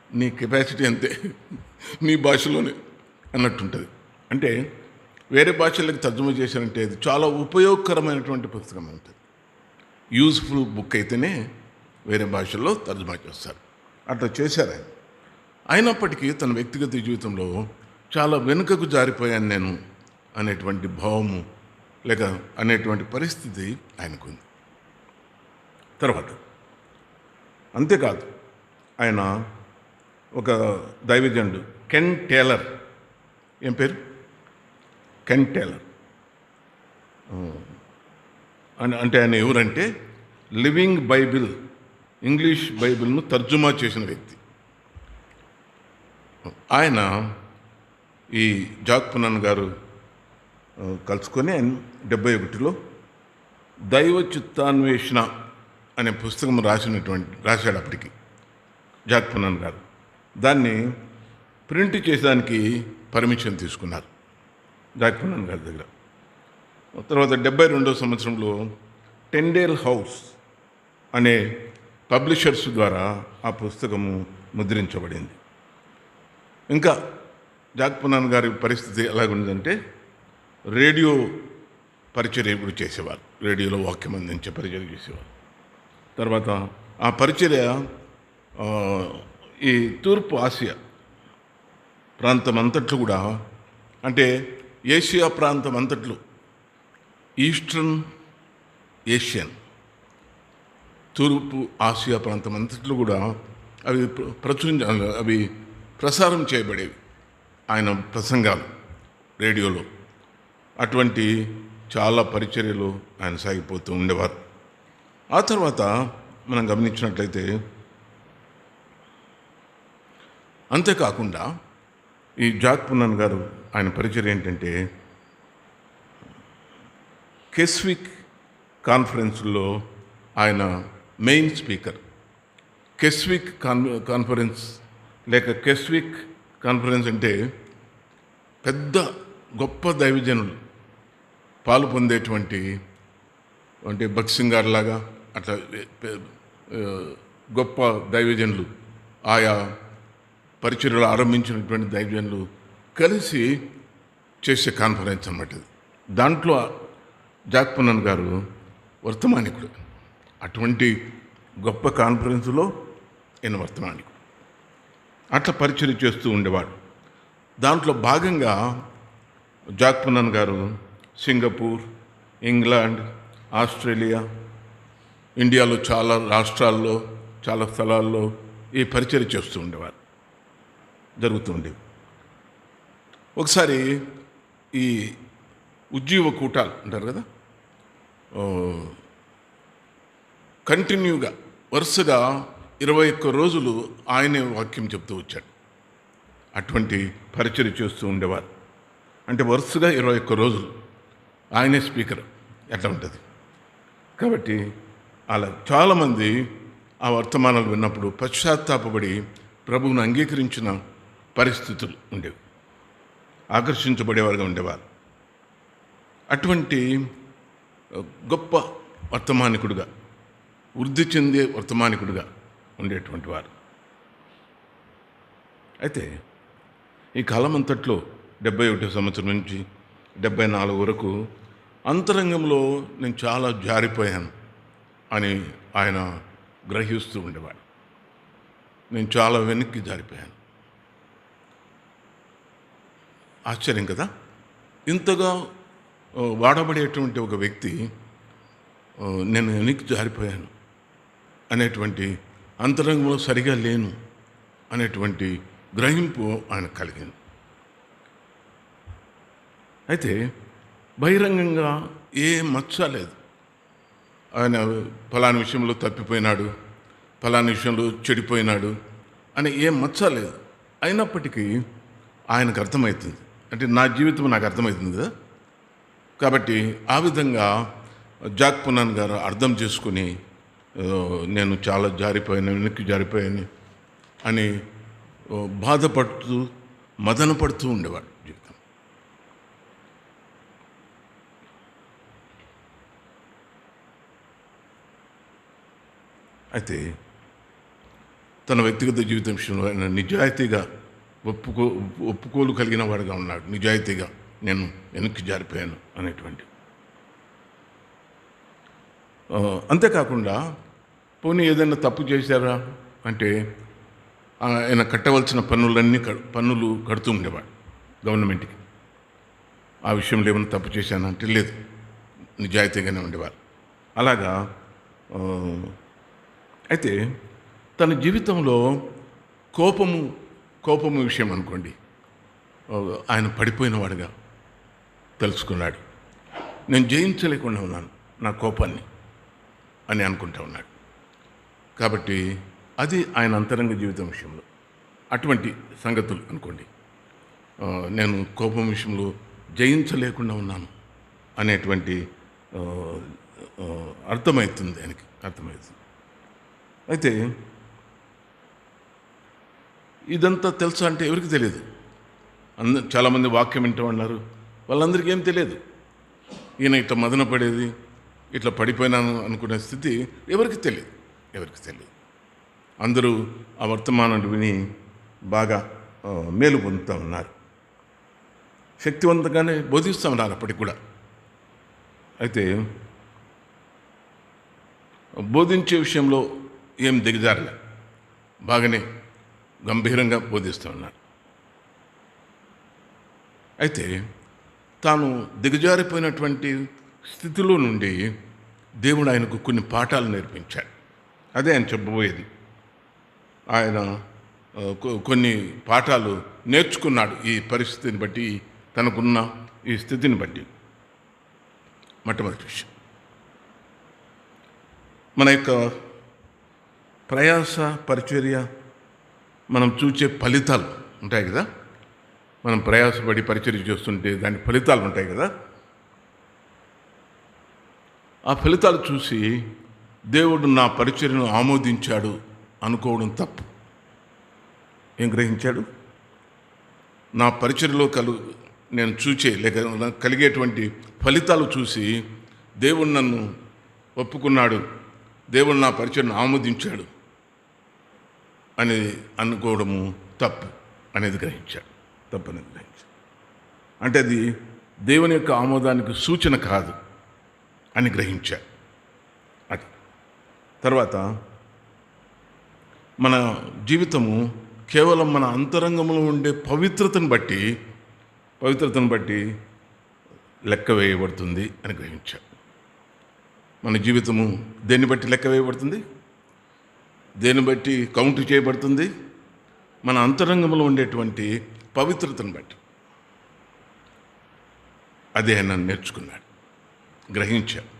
నీ కెపాసిటీ అంతే, నీ భాషలోనే అన్నట్టుంటుంది. అంటే వేరే భాషలకు తర్జుమా చేశారంటే అది చాలా ఉపయోగకరమైనటువంటి పుస్తకం ఉంటుంది. యూజ్ఫుల్ బుక్ అయితేనే వేరే భాషల్లో తర్జుమా చేస్తారు. అట్లా చేశారు ఆయన. అయినప్పటికీ తన వ్యక్తిగత జీవితంలో చాలా వెనుకకు జారిపోయాను నేను అనేటువంటి భావము లేక అనేటువంటి పరిస్థితి ఆయనకుంది. తర్వాత అంతేకాదు, ఆయన ఒక దైవజనుడు కెన్ టేలర్, ఏం పేరు? Can Taylor. అంటే ఆయన ఎవరంటే, లివింగ్ బైబిల్, ఇంగ్లీష్ బైబిల్ను తర్జుమా చేసిన వ్యక్తి. ఆయన ఈ జాక్ పూనన్ గారు కలుసుకొని 71లో దైవ చిత్తాన్వేషణ అనే పుస్తకం రాశాడు అప్పటికి జాక్ పూనన్ గారు. దాన్ని ప్రింట్ చేసేదానికి పర్మిషన్ తీసుకున్నారు జాక్ పూనన్ గారి దగ్గర. తర్వాత 72వ సంవత్సరంలో టెండేల్ హౌస్ అనే పబ్లిషర్స్ ద్వారా ఆ పుస్తకము ముద్రించబడింది. ఇంకా జాక్ పూనన్ గారి పరిస్థితి ఎలాగుందంటే, రేడియో పరిచర్య కూడా చేసేవారు, రేడియోలో వాక్యం అందించే పరిచర్య చేసేవారు. తర్వాత ఆ పరిచర్య ఈ తూర్పు ఆసియా ప్రాంతం అంతట్లు కూడా, అంటే ఏషియా ప్రాంతం అంతట్లు, ఈస్టర్న్ ఏషియన్, తూర్పు ఆసియా ప్రాంతం అంతట్లు కూడా అవి ప్రసారం చేయబడేవి ఆయన ప్రసంగాలు రేడియోలో. అటువంటి చాలా పరిచర్యలు ఆయన సాగిపోతూ ఉండేవారు. ఆ తర్వాత మనం గమనించినట్లయితే, అంతేకాకుండా ఈ జాక్ పూనన్ గారు ఆయన పరిచర్య ఏంటంటే, కెస్విక్ కాన్ఫరెన్స్లో ఆయన మెయిన్ స్పీకర్. కెస్విక్ కాన్ఫరెన్స్ లేక కెస్విక్ కాన్ఫరెన్స్ అంటే పెద్ద గొప్ప దైవజనులు పాలు పొందేటువంటి, అంటే భక్సింగ్ గారు లాగా అట్లా గొప్ప దైవజనులు, ఆయా పరిచర్యలు ఆరంభించినటువంటి దైవజనులు కలిసి చేసే కాన్ఫరెన్స్ అన్నమాట ఇది. దాంట్లో జాక్ పున్నన్ గారు వర్తమానికుడు. అటువంటి గొప్ప కాన్ఫరెన్స్లో ఈయన వర్తమానికుడు. అట్లా పరిచర్య చేస్తూ ఉండేవాడు. దాంట్లో భాగంగా జాక్ పున్నన్ గారు సింగపూర్, ఇంగ్లాండ్, ఆస్ట్రేలియా, ఇండియాలో చాలా రాష్ట్రాల్లో, చాలా స్థలాల్లో ఈ పరిచర్య చేస్తూ ఉండేవారు, జరుగుతూ ఉండేవి. ఒకసారి ఈ ఉజ్జీవ కూటాలు అంటారు కదా, కంటిన్యూగా వరుసగా 21 రోజులు ఆయనే వాక్యం చెప్తూ వచ్చాడు. అటువంటి పరిచర్య చేస్తూ ఉండేవారు. అంటే వరుసగా 21 రోజులు ఆయనే స్పీకర్. ఎట్లా ఉంటుంది కాబట్టి అలా చాలామంది ఆ వర్తమానాలు విన్నప్పుడు పశ్చాత్తాపడి ప్రభువును అంగీకరించిన పరిస్థితులు ఉండేవి, ఆకర్షించబడేవారుగా ఉండేవారు. అటువంటి గొప్ప వర్తమానికుడుగా, వృద్ధి చెందే వర్తమానికుడుగా ఉండేటువంటి వారు. అయితే ఈ కాలం అంతట్లో 71 సంవత్సరం నుంచి 74 వరకు అంతరంగంలో నేను చాలా జారిపోయాను అని ఆయన గ్రహిస్తూ ఉండేవాడు. నేను చాలా వెనక్కి జారిపోయాను. ఆశ్చర్యం కదా, ఇంతగా వాడబడేటువంటి ఒక వ్యక్తి నేను వెనక్కి జారిపోయాను అనేటువంటి, అంతరంగంలో సరిగా లేను అనేటువంటి గ్రహింపు ఆయన కలిగింది. అయితే బహిరంగంగా ఏ మచ్చ లేదు. ఆయన ఫలాని విషయంలో తప్పిపోయినాడు, ఫలాని విషయంలో చెడిపోయినాడు అని ఏ మచ్చ లేదు. అయినప్పటికీ ఆయనకు అర్థమవుతుంది, అంటే నా జీవితం నాకు అర్థమవుతుంది కదా. కాబట్టి ఆ విధంగా జాక్ పున్నన్ గారు అర్థం చేసుకుని నేను చాలా జారిపోయాను, వెనక్కి జారిపోయాను అని బాధపడుతూ మదన పడుతూ ఉండేవాడు జీవితం. అయితే తన వ్యక్తిగత జీవితం విషయంలో ఆయన నిజాయితీగా ఒప్పుకోలు కలిగిన వాడుగా ఉన్నాడు. నిజాయితీగా నేను వెనక్కి జారిపోయాను అనేటువంటి. అంతేకాకుండా పోనీ ఏదైనా తప్పు చేశారా అంటే ఆయన కట్టవలసిన పన్నులు కడుతూ ఉండేవాడు గవర్నమెంట్కి. ఆ విషయంలో ఏమైనా తప్పు చేశానంటే లేదు, నిజాయితీగానే ఉండేవారు. అలాగా అయితే తన జీవితంలో కోపము విషయం అనుకోండి, ఆయన పడిపోయిన వాడుగా తెలుసుకున్నాడు. నేను జయించలేకుండా ఉన్నాను నా కోపాన్ని అని అనుకుంటా ఉన్నాడు. కాబట్టి అది ఆయన అంతరంగ జీవితం విషయంలో అటువంటి సంగతులు అనుకోండి. నేను కోపం విషయంలో జయించలేకుండా ఉన్నాను అనేటువంటి అర్థమవుతుంది ఆయనకి, అర్థమవుతుంది. అయితే ఇదంతా తెలుసా అంటే ఎవరికి తెలియదు. చాలామంది వాక్యం వింటూ ఉన్నారు, వాళ్ళందరికీ ఏం తెలియదు. ఈయన ఇట్లా మదన పడేది, ఇట్లా పడిపోయినాను అనుకునే స్థితి ఎవరికి తెలియదు. అందరూ ఆ వర్తమానాలు విని బాగా మేలు పొందుతూ ఉన్నారు, శక్తివంతంగానే బోధిస్తూ ఉన్నారు అప్పటికి కూడా. అయితే బోధించే విషయంలో ఏం దిగజారలే, బాగానే గంభీరంగా బోధిస్తూ ఉన్నారు. అయితే తాను దిగజారిపోయినటువంటి స్థితిలో నుండి దేవుడు ఆయనకు కొన్ని పాఠాలు నేర్పించాడు. అదే ఆయన చెప్పబోయేది. ఆయన కొన్ని పాఠాలు నేర్చుకున్నాడు ఈ పరిస్థితిని బట్టి, తనకున్న ఈ స్థితిని బట్టి. మొట్టమొదటి విషయం, మన యొక్క ప్రయాస పరిచర్య మనం చూసే ఫలితాలు ఉంటాయి కదా. మనం ప్రయాసపడి పరిచర్య చేస్తుంటే దాని ఫలితాలు ఉంటాయి కదా. ఆ ఆ ఫలితాలు చూసి దేవుడు నా పరిచర్యను ఆమోదించాడు అనుకోవడం తప్పు. ఏం గ్రహించాడు? నా పరిచర్యలో నేను చూచే లేక నాకు కలిగేటువంటి ఫలితాలు చూసి దేవుడు నన్ను ఒప్పుకున్నాడు, దేవుడు నా పరిచర్యను ఆమోదించాడు అనేది అనుకోవడము తప్పు అనేది గ్రహించాడు. తప్పు అనేది గ్రహించాడు. అంటే అది దేవుని యొక్క ఆమోదానికి సూచన కాదు అని గ్రహించాడు. అది తర్వాత మన జీవితము కేవలం మన అంతరంగంలో ఉండే పవిత్రతను బట్టి లెక్క వేయబడుతుంది అని గ్రహించాడు. మన జీవితము దేన్ని బట్టి లెక్క వేయబడుతుంది? దేన్ని బట్టి కౌంట్ చేయబడుతుంది? మన అంతరంగంలో ఉండేటువంటి పవిత్రతను బట్టి. అదే ఆయన నేర్చుకున్నాడు, గ్రహించాడు.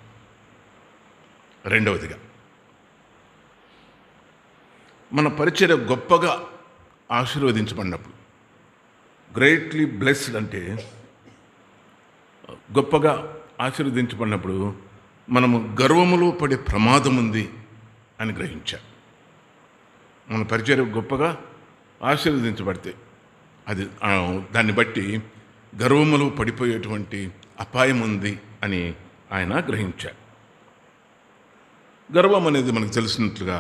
రెండవదిగా, మన పరిచర్య గొప్పగా ఆశీర్వదించబడినప్పుడు, గ్రేట్లీ బ్లెస్డ్ అంటే గొప్పగా ఆశీర్వదించబడినప్పుడు మనము గర్వములో పడే ప్రమాదం ఉంది అని గ్రహించాం. మన పరిచర్య గొప్పగా ఆశీర్వదించబడితే దాన్ని బట్టి గర్వములో పడిపోయేటువంటి అపాయం ఉంది అని ఆయన గ్రహించాడు. గర్వం అనేది మనకు తెలిసినట్లుగా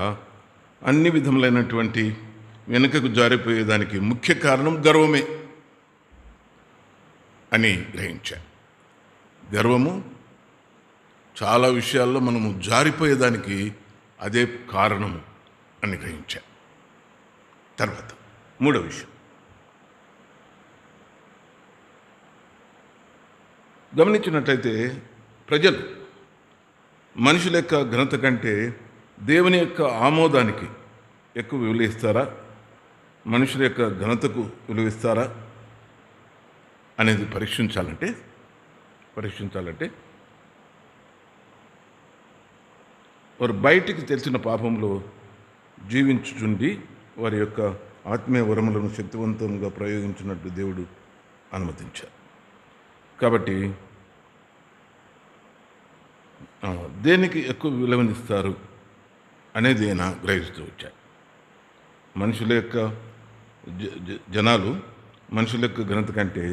అన్ని విధములైనటువంటి వెనుకకు జారిపోయేదానికి ముఖ్య కారణం గర్వమే అని గ్రహించాడు. గర్వము చాలా విషయాల్లో మనము జారిపోయేదానికి అదే కారణము అని గ్రహించాడు. తర్వాత మూడో విషయం, గమనించినట్లయితే ప్రజలు మనుషుల యొక్క ఘనత కంటే దేవుని యొక్క ఆమోదానికి ఎక్కువ విలువిస్తారా, మనుషుల యొక్క ఘనతకు విలువిస్తారా అనేది పరీక్షించాలంటే వారు బయటికి తెలిసిన పాపంలో జీవించుచుండి వారి యొక్క ఆత్మీయ వరములను శక్తివంతంగా ప్రయోగించినట్టు దేవుడు అనుమతించారు. కాబట్టి దేనికి ఎక్కువ విలువనిస్తారు అనేది ఆయన గ్రహిస్తూ వచ్చాడు. మనుషుల యొక్క జనాలు మనుషుల యొక్క ఘనత కంటే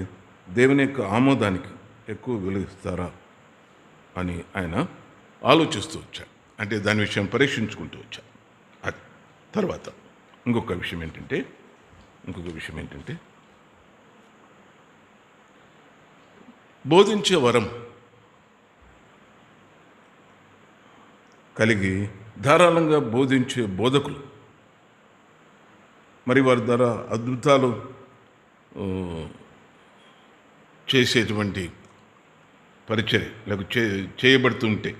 దేవుని యొక్క ఆమోదానికి ఎక్కువ విలువిస్తారా అని ఆయన ఆలోచిస్తూ వచ్చాడు. అంటే దాని విషయం పరీక్షించుకుంటూ వచ్చాడు. అది తర్వాత ఇంకొక విషయం ఏంటంటే బోధించే వరం కలిగి ధారాళంగా బోధించే బోధకులు, మరి వారి ద్వారా అద్భుతాలు చేసేటువంటి పరిచర్య లేక చేయబడుతుంటే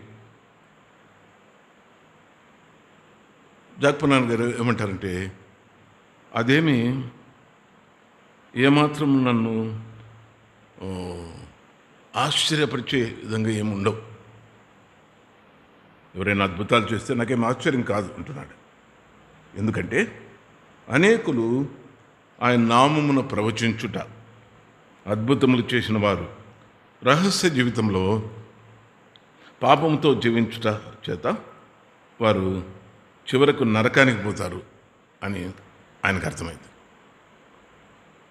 జాక్పనాన్ గారు ఏమంటారంటే, అదేమి ఏమాత్రం నన్ను ఆశ్చర్యపరిచే విధంగా ఏముండవు. ఎవరైనా అద్భుతాలు చేస్తే నాకేం ఆశ్చర్యం కాదు అంటున్నాడు. ఎందుకంటే అనేకులు ఆయన నామమున ప్రవచించుట, అద్భుతములు చేసిన వారు రహస్య జీవితంలో పాపంతో జీవించుట చేత వారు చివరకు నరకానికి పోతారు అని ఆయనకు అర్థమైంది.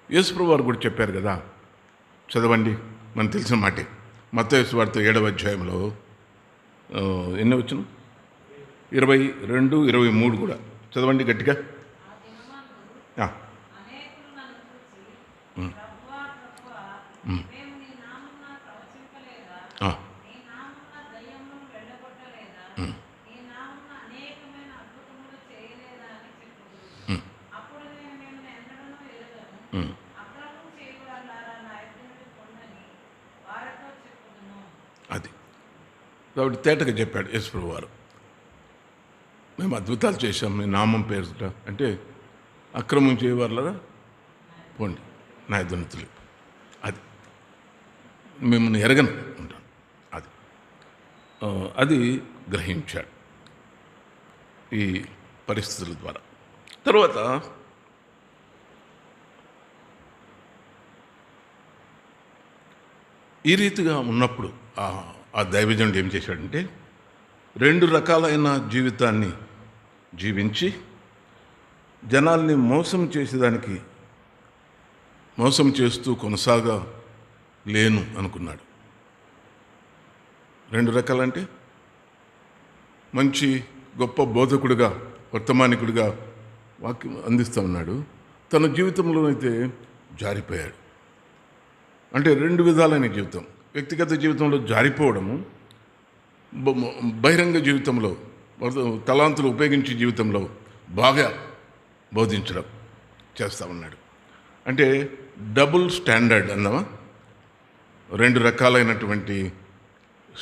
యేసుప్రభువు వారు కూడా చెప్పారు కదా, చదవండి, మనకు తెలిసిన మాటే. మత్తయి సువార్త 7వ అధ్యాయంలో ఎన్ని వచ్చిన 22, 23 కూడా చదవండి గట్టిగా. అది కాబట్టి తేటగా చెప్పాడు యేసుప్రభువు వారు. మేము అద్భుతాలు చేశాం మీ నామం పేరుట అంటే అక్రమం చేయవారులరా పోండి నా ఎదునతులు, అది మిమ్మల్ని ఎరగను ఉంటాను. అది గ్రహించాడు ఈ పరిస్థితుల ద్వారా. తర్వాత ఈ రీతిగా ఉన్నప్పుడు ఆ దైవజనుడు ఏం చేశాడంటే రెండు రకాలైన జీవితాన్ని జీవించి జనాల్ని మోసం చేస్తూ కొనసాగలేను అనుకున్నాడు. రెండు రకాలంటే మంచి గొప్ప బోధకుడిగా, వర్తమానికుడిగా వాక్యం అందిస్తూ ఉన్నాడు. తన జీవితంలో అయితే జారిపోయాడు. అంటే రెండు విధాలైన జీవితం, వ్యక్తిగత జీవితంలో జారిపోవడము, బహిరంగ జీవితంలో తలాంతులు ఉపయోగించే జీవితంలో బాగా బోధించడం చేస్తూ ఉన్నాడు. అంటే డబుల్ స్టాండర్డ్ అన్నవా, రెండు రకాలైనటువంటి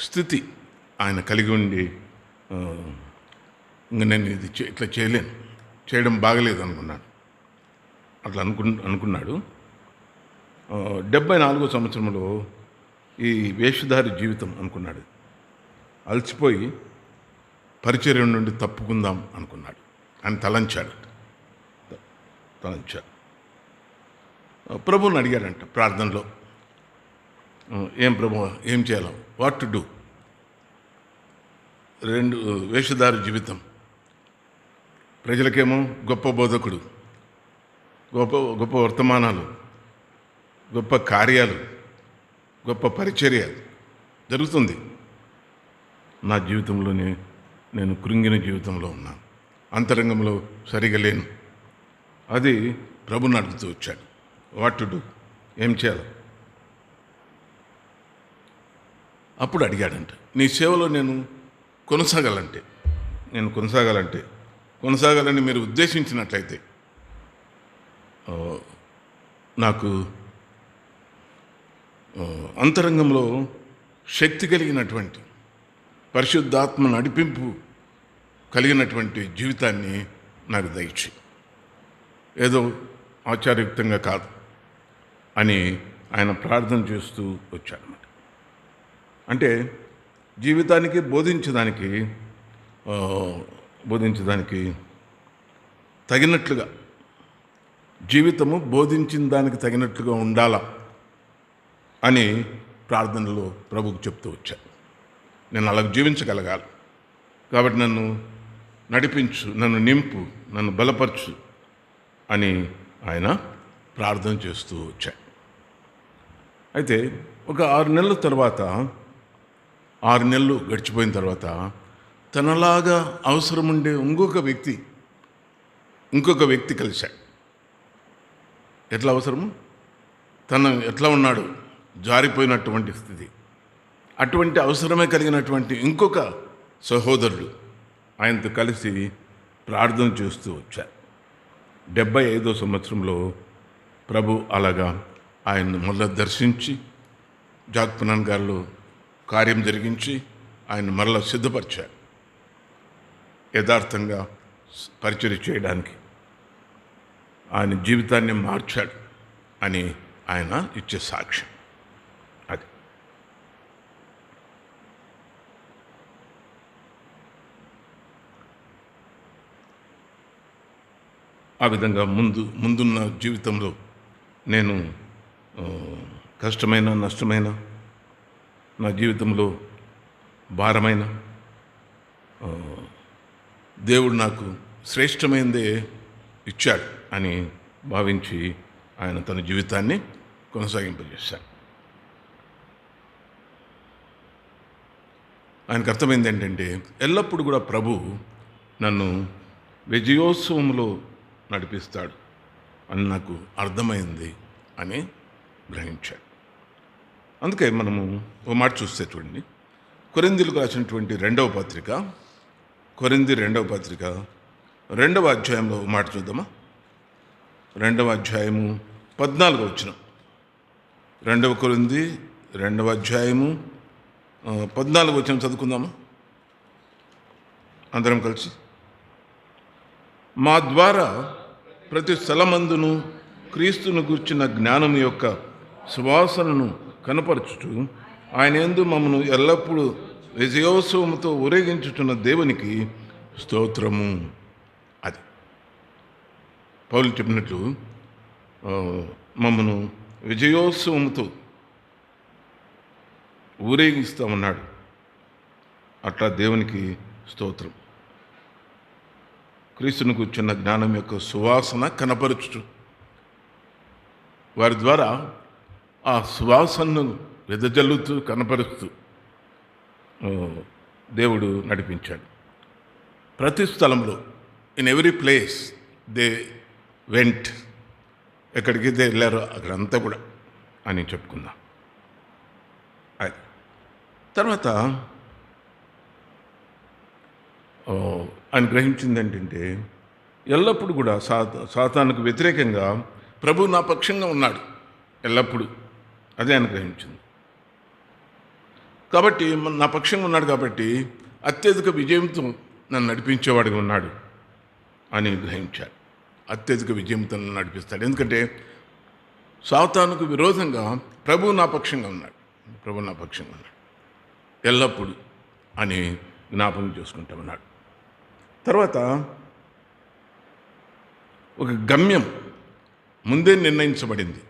స్థితి ఆయన కలిగి ఉండి, ఇంక నేను ఇది ఇట్లా చేయడం బాగలేదు అనుకున్నాడు. అట్లా అనుకున్నాడు. 74వ సంవత్సరంలో ఈ వేషధారి జీవితం అనుకున్నాడు. అలసిపోయి పరిచర్య నుండి తప్పుకుందాం అనుకున్నాడు. ఆయన తలంచాడు. ప్రభువుని అడిగాడంట ప్రార్థనలో, ఏం ప్రభు, ఏం చేయాలో, వాట్ టు డూ. రెండు వేషధారి జీవితం, ప్రజలకేమో గొప్ప బోధకుడు, గొప్ప వర్తమానాలు, గొప్ప కార్యాలు, గొప్ప పరిచర్య జరుగుతుంది. నా జీవితంలోనే నేను కృంగిన జీవితంలో ఉన్నాను, అంతరంగంలో సరిగా లేను. అది ప్రభుని అడుగుతూ వచ్చాడు, వాట్ టు డూ, ఏం చేయాలి. అప్పుడు అడిగాడంట, నీ సేవలో నేను కొనసాగాలని మీరు ఉద్దేశించినట్లయితే నాకు అంతరంగంలో శక్తి కలిగినటువంటి, పరిశుద్ధాత్మ నడిపింపు కలిగినటువంటి జీవితాన్ని నాకు దయచి, ఏదో ఆచారయుక్తంగా కాదు అని ఆయన ప్రార్థన చేస్తూ వచ్చాడన్నమాట. అంటే జీవితానికి బోధించడానికి తగినట్లుగా, జీవితము బోధించిన దానికి తగినట్లుగా ఉండాలా అని ప్రార్థనలో ప్రభువుకు చెప్తూ వచ్చాను. నేను అలా జీవించగలగాలి, కాబట్టి నన్ను నడిపించు, నన్ను నింపు, నన్ను బలపరచు అని ఆయన ప్రార్థన చేస్తూ వచ్చాడు. అయితే ఒక 6 నెలల తర్వాత, 6 నెలలు గడిచిపోయిన తర్వాత తనలాగా అవసరం ఉండే ఇంకొక వ్యక్తి కలిశాడు. ఎట్లా అవసరము, తను ఎట్లా ఉన్నాడు, జారిపోయినటువంటి స్థితి, అటువంటి అవసరమే కలిగినటువంటి ఇంకొక సహోదరుడు ఆయనతో కలిసి ప్రార్థన చేస్తూ వచ్చారు. 75వ సంవత్సరంలో ప్రభు అలాగా ఆయన్ని మళ్ళా దర్శించి, జాక్పనాన్ గారిలో కార్యం జరిగించి ఆయన మరలా సిద్ధపరిచాడు, యథార్థంగా పరిచర్య చేయడానికి ఆయన జీవితాన్ని మార్చాడు అని ఆయన ఇచ్చే సాక్ష్యం అది. ఆ విధంగా ముందున్న జీవితంలో నేను కష్టమైన, నష్టమైన, నా జీవితంలో భారమైన, దేవుడు నాకు శ్రేష్టమైనదే ఇచ్చాడు అని భావించి ఆయన తన జీవితాన్ని కొనసాగింపజేశాడు. ఆయనకు అర్థమైంది ఏంటంటే, ఎల్లప్పుడూ కూడా ప్రభు నన్ను విజయోత్సవంలో నడిపిస్తాడు అని నాకు అర్థమైంది అని గ్రహించాడు. అందుకే మనము ఓ మాట చూస్తే చూడండి, కొరింథీయులకు రాసినటువంటి 2వ పత్రిక, కొరింథీ 2వ పత్రిక 2వ అధ్యాయంలో ఓ మాట చూద్దామా. 2వ అధ్యాయము 14వ వచనం. 2వ కొరింథీ 2వ అధ్యాయము 14వ వచనం చదువుకుందామా అందరం కలిసి. మా ద్వారా ప్రతి స్థలమందును క్రీస్తును గూర్చిన జ్ఞానం యొక్క సువాసనను కనపరచుచు ఆయన యందు మమ్మను ఎల్లప్పుడూ విజయోత్సవముతో ఊరేగించుచున్న దేవునికి స్తోత్రము. అది పౌలు చెప్పినట్లు మమ్మను విజయోత్సవముతో ఊరేగిస్తామన్నాడు. అట్లా దేవునికి స్తోత్రం. క్రీస్తుని కూర్చున్న జ్ఞానం యొక్క సువాసన కనపరచుచు వారి ద్వారా ఆ సువాసనను వెదజల్లుతూ కనపరుస్తూ దేవుడు నడిపించాడు. ప్రతి స్థలంలో, in every place they went, ఎక్కడికైతే వెళ్ళారో అక్కడంతా కూడా అని చెప్పుకుందాం. అది తర్వాత ఆయన గ్రహించింది ఏంటంటే, ఎల్లప్పుడూ కూడా సాతానుకు వ్యతిరేకంగా ప్రభు నా పక్షంగా ఉన్నాడు ఎల్లప్పుడూ. అదే ఆయన గ్రహించింది. కాబట్టి నా పక్షంగా ఉన్నాడు కాబట్టి అత్యధిక విజయంతో నన్ను నడిపించేవాడిగా ఉన్నాడు అని గ్రహించాడు. అత్యధిక విజయంతో నన్ను నడిపిస్తాడు. ఎందుకంటే సాతానుకు విరోధంగా ప్రభు నా పక్షంగా ఉన్నాడు, ప్రభు నా పక్షంగా ఉన్నాడు ఎల్లప్పుడూ అని జ్ఞాపకం చేసుకుంటా ఉన్నాడు. తర్వాత ఒక గమ్యం ముందే నిర్ణయించబడింది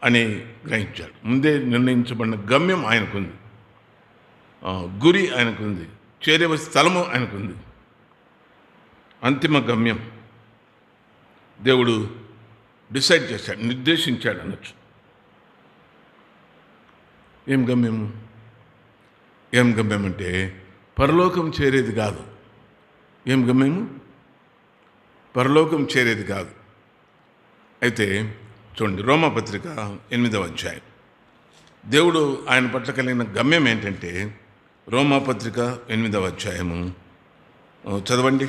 అని గ్రహించాడు. ముందే నిర్ణయించబడిన గమ్యం ఆయనకుంది, గురి ఆయనకుంది, చేరే స్థలము ఆయనకుంది, అంతిమ గమ్యం దేవుడు డిసైడ్ చేశాడు, నిర్దేశించాడు అనొచ్చు. ఏం గమ్యము? ఏం గమ్యం అంటే పరలోకం చేరేది కాదు. ఏం గమ్యము? పరలోకం చేరేది కాదు. అయితే చూడండి, రోమాపత్రిక 8వ అధ్యాయం. దేవుడు ఆయన పట్ల కలిగిన గమ్యం ఏంటంటే, రోమాపత్రిక 8వ అధ్యాయము చదవండి,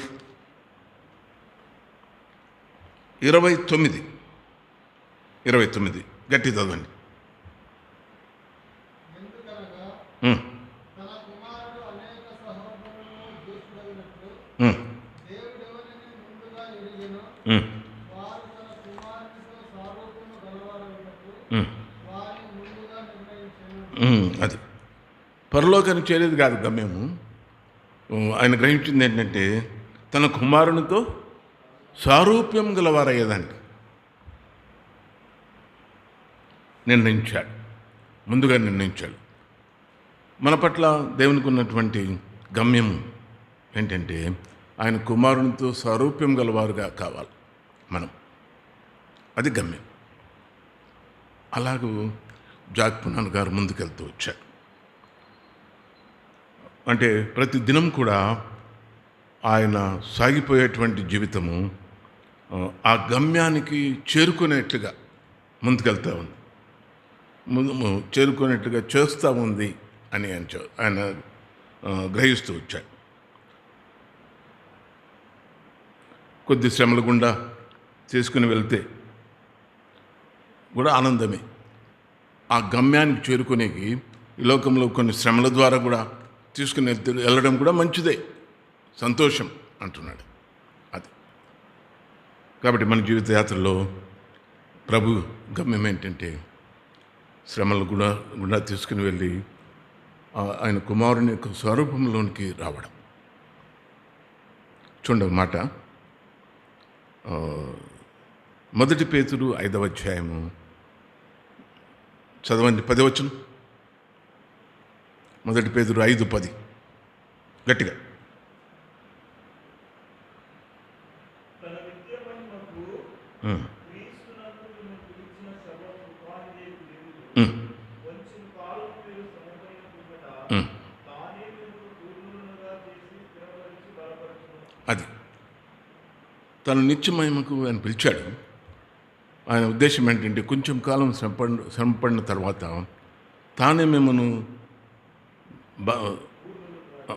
29 గట్టి చదవండి. అది పరలోకానికి చేరేది కాదు గమ్యము. ఆయన గ్రహించింది ఏంటంటే, తన కుమారునితో సారూప్యం గలవారయ్యేదానికి నిర్ణయించాడు, ముందుగా నిర్ణయించాడు. మన పట్ల దేవునికి ఉన్నటువంటి గమ్యం ఏంటంటే, ఆయన కుమారునితో సారూప్యం గలవారుగా కావాలి మనం. అది గమ్యం. అలాగూ జాక్ పునాన్ గారు ముందుకెళ్తూ వచ్చారు. అంటే ప్రతి దినం కూడా ఆయన సాగిపోయేటువంటి జీవితము ఆ గమ్యానికి చేరుకునేట్లుగా ముందుకెళ్తూ ఉంది, చేరుకునేట్లుగా చేస్తూ ఉంది అని ఆయన గ్రహిస్తూ వచ్చాడు. కొద్ది శ్రమల గుండా చేసుకుని వెళ్తే కూడా ఆనందమే. ఆ గమ్యానికి చేరుకునేకి ఈ లోకంలో కొన్ని శ్రమల ద్వారా కూడా తీసుకుని వెళ్ళడం కూడా మంచిదే, సంతోషం అంటున్నాడు. అది కాబట్టి మన జీవిత యాత్రలో ప్రభు గమ్యం ఏంటంటే, శ్రమలు గుండా తీసుకుని వెళ్ళి ఆయన కుమారుని యొక్క స్వరూపంలోనికి రావడం. చూడండి మాట, 1 పేతురు 5వ అధ్యాయము చదవండి, 10వ వచనం. 1 పేతురు 5:10 గట్టిగా. అది తన నిత్యమహిమకు ఆయన పిలిచాడు. ఆయన ఉద్దేశం ఏంటంటే, కొంచెం కాలం శ్రమపడిన తర్వాత తానే మిమ్మను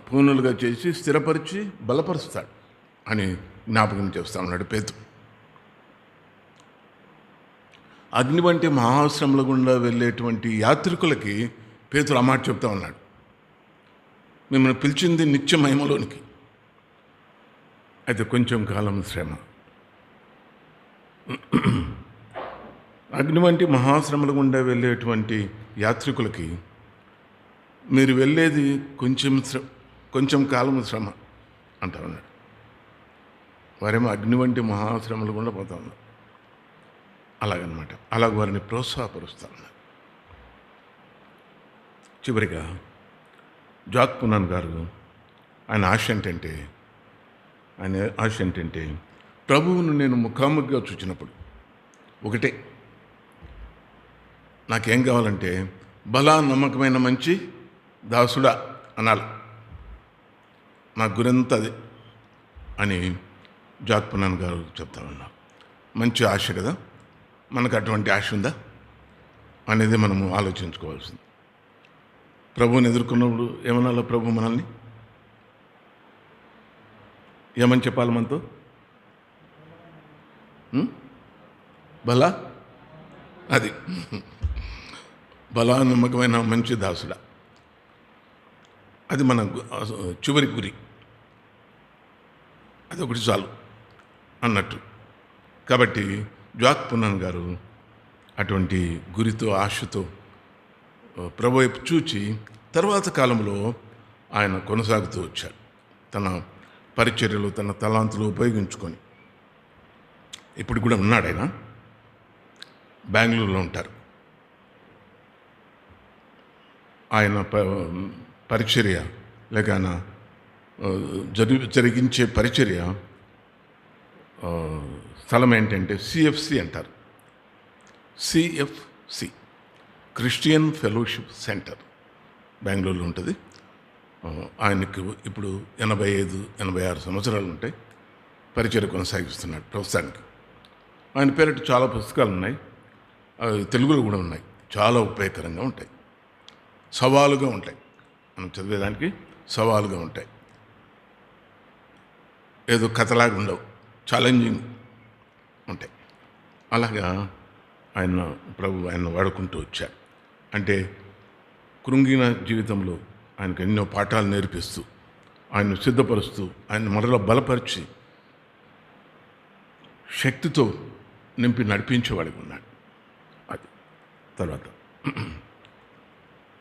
పూర్ణులుగా చేసి స్థిరపరిచి బలపరుస్తాడు అని జ్ఞాపకం చేస్తా ఉన్నాడు పేతురు. అగ్ని వంటి మహాశ్రమల గుండా వెళ్ళేటువంటి యాత్రికులకి పేతురు ఆ మాట చెప్తా ఉన్నాడు. మిమ్మల్ని పిలిచింది నిత్య మహిమలోనికి, అయితే కొంచెం కాలం శ్రమ. అగ్ని వంటి మహాశ్రమల గుండా వెళ్ళేటువంటి యాత్రికులకి మీరు వెళ్ళేది కొంచెం కాలం శ్రమ అంటా ఉన్నాడు. వారేమో అగ్ని వంటి మహాశ్రమల గుండా పోతా ఉన్నారు. అలాగనమాట. అలాగ వారిని ప్రోత్సాహపరుస్తా ఉన్నారు. చివరిగా జాక్ పునాన్ గారు ఆయన ఆశ ఏంటంటే ప్రభువును నేను ముఖాముఖిగా చూచినప్పుడు ఒకటే, నాకేం కావాలంటే బలా నమ్మకమైన మంచి దాసుడా అనాలి, నా గురంతా అది అని జాక్ పునాన్ గారు చెప్తా ఉన్నారు. మంచి ఆశ కదా, మనకు అటువంటి ఆశ ఉందా అనేది మనము ఆలోచించుకోవాల్సింది. ప్రభువుని ఎదుర్కొన్నప్పుడు ఏమనాలో ప్రభు మనల్ని ఏమని చెప్పాలి మనతో? బలా అది బలా నమ్మకమైన మంచి దాసుడా, అది మన చివరి గురి, అదొకటి చాలు అన్నట్టు. కాబట్టి జాక్ పునాన్ గారు అటువంటి గురితో ఆశతో ప్రభు వైపు చూచి తర్వాత కాలంలో ఆయన కొనసాగుతూ వచ్చాడు. తన పరిచర్యలు, తన తలాంతులు ఉపయోగించుకొని ఇప్పుడు కూడా ఉన్నాడు. ఆయన బెంగళూరులో ఉంటారు. ఆయన పరిచర్య లేక ఆయన జరిగించే పరిచర్య స్థలం ఏంటంటే సిఎఫ్సి అంటారు. సిఎఫ్సి క్రిస్టియన్ ఫెలోషిప్ సెంటర్ బెంగళూరులో ఉంటుంది. ఆయనకు ఇప్పుడు 85-86 సంవత్సరాలు ఉంటాయి. పరిచర్య కొనసాగిస్తున్నాడు ప్రస్తుతానికి. ఆయన పేరిట చాలా పుస్తకాలు ఉన్నాయి, తెలుగులో కూడా ఉన్నాయి. చాలా ఉపయోగకరంగా ఉంటాయి, సవాలుగా ఉంటాయి, మనం చదివేదానికి సవాలుగా ఉంటాయి. ఏదో కథలాగా ఉండవు, ఛాలెంజింగ్ ఉంటాయి. అలాగా ఆయన వాడుకుంటూ వచ్చాడు. అంటే కృంగిన జీవితంలో ఆయనకు ఎన్నో పాఠాలు నేర్పిస్తూ, ఆయన్ను సిద్ధపరుస్తూ, ఆయన మరలా బలపరిచి శక్తితో నింపి నడిపించేవాడికి ఉన్నాడు. అది తర్వాత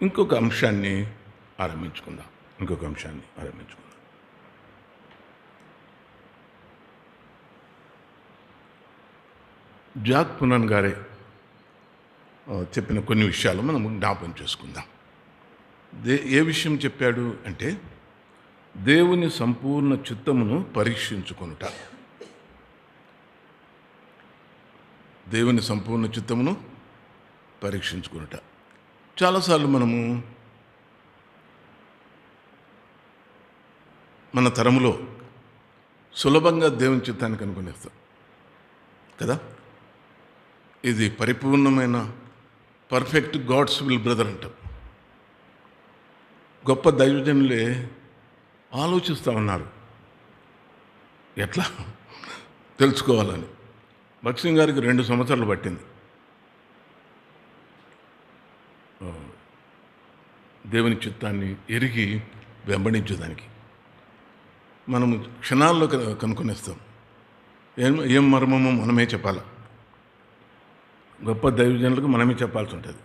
ఇంకొక అంశాన్ని ఆరంభించుకుందాం. జాక్ పునాన్ గారే చెప్పిన కొన్ని విషయాలు మనం జ్ఞాపకం చేసుకుందాం. ఏ విషయం చెప్పాడు అంటే దేవుని సంపూర్ణ చిత్తమును పరీక్షించుకొనుట. దేవుని సంపూర్ణ చిత్తమును పరీక్షించుకొనుట. చాలాసార్లు మనము మన తరములో సులభంగా దేవుని చిత్తాన్ని కనుగొనేస్తాం కదా. ఇది పరిపూర్ణమైన పర్ఫెక్ట్ గాడ్స్ విల్ బ్రదర్ అంటాం. గొప్ప దైవజనులే ఆలోచిస్తూ ఉన్నారు ఎట్లా తెలుసుకోవాలని. భక్త్ సింగ్ గారికి 2 సంవత్సరాలు పట్టింది దేవుని చిత్తాన్ని ఎరిగి వెంబడించేదానికి. మనము క్షణాల్లో కనుక్కొనేస్తాం. ఏం మర్మమో మనమే చెప్పాలి. గొప్ప దైవజనులకు మనమే చెప్పాల్సి ఉంటుంది.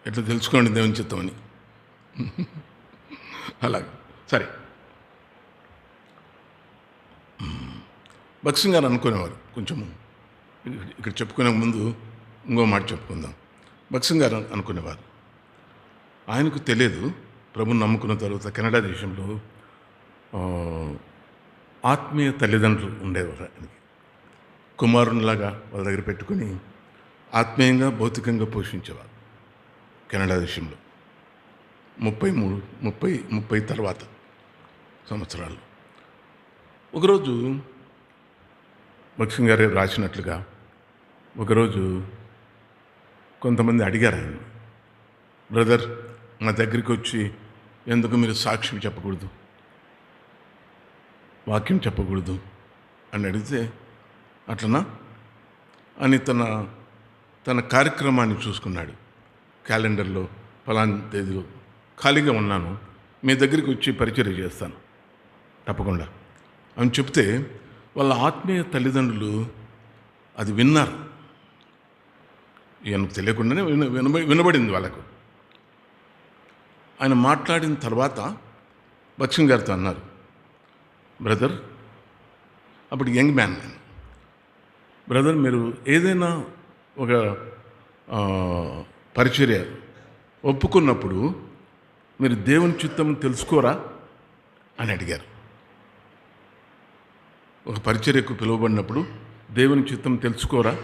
ఎట్లా తెలుసుకోండి దేవుని చిత్తం అని. అలాగే సరే, భక్త్ సింగ్ గారు అనుకునేవారు. కొంచెము ఇక్కడ చెప్పుకునే ముందు ఇంకో మాట చెప్పుకుందాం. భక్త్ సింగ్ గారు అనుకునేవారు, ఆయనకు తెలియదు, ప్రభుని నమ్ముకున్న తర్వాత కెనడా దేశంలో ఆత్మీయ తల్లిదండ్రులు ఉండేవారు. ఆయనకి కుమారునిలాగా వాళ్ళ దగ్గర పెట్టుకుని ఆత్మీయంగా భౌతికంగా పోషించేవారు. కెనడా దేశంలో 30 తర్వాత సంవత్సరాలు. ఒకరోజు భక్త్ సింగ్ గారు రాసినట్లుగా ఒకరోజు కొంతమంది అడిగారు ఆయన, బ్రదర్ మా దగ్గరికి వచ్చి ఎందుకు మీరు సాక్ష్యం చెప్పకూడదు, వాక్యం చెప్పకూడదు అని అడిగితే, అట్లనా అని తన కార్యక్రమాన్ని చూసుకున్నాడు. క్యాలెండర్లో ఫలానా తేదీలో ఖాళీగా ఉన్నాను, మీ దగ్గరికి వచ్చి పరిచర్య చేస్తాను తప్పకుండా అని చెప్తే, వాళ్ళ ఆత్మీయ తల్లిదండ్రులు అది విన్నారు. ఈయనకు తెలియకుండానే వినబడింది వాళ్ళకు. ఆయన మాట్లాడిన తర్వాత భక్త్ సింగ్ గారితో అన్నారు, బ్రదర్, అప్పుడు యంగ్ మ్యాన్, బ్రదర్ మీరు ఏదైనా ఒక పరిచర్య ఒప్పుకున్నప్పుడు మీరు దేవుని చిత్తం తెలుసుకోరా అని అడిగారు. ఒక పరిచర్యకు పిలువబడినప్పుడు దేవుని చిత్తం తెలుసుకోరా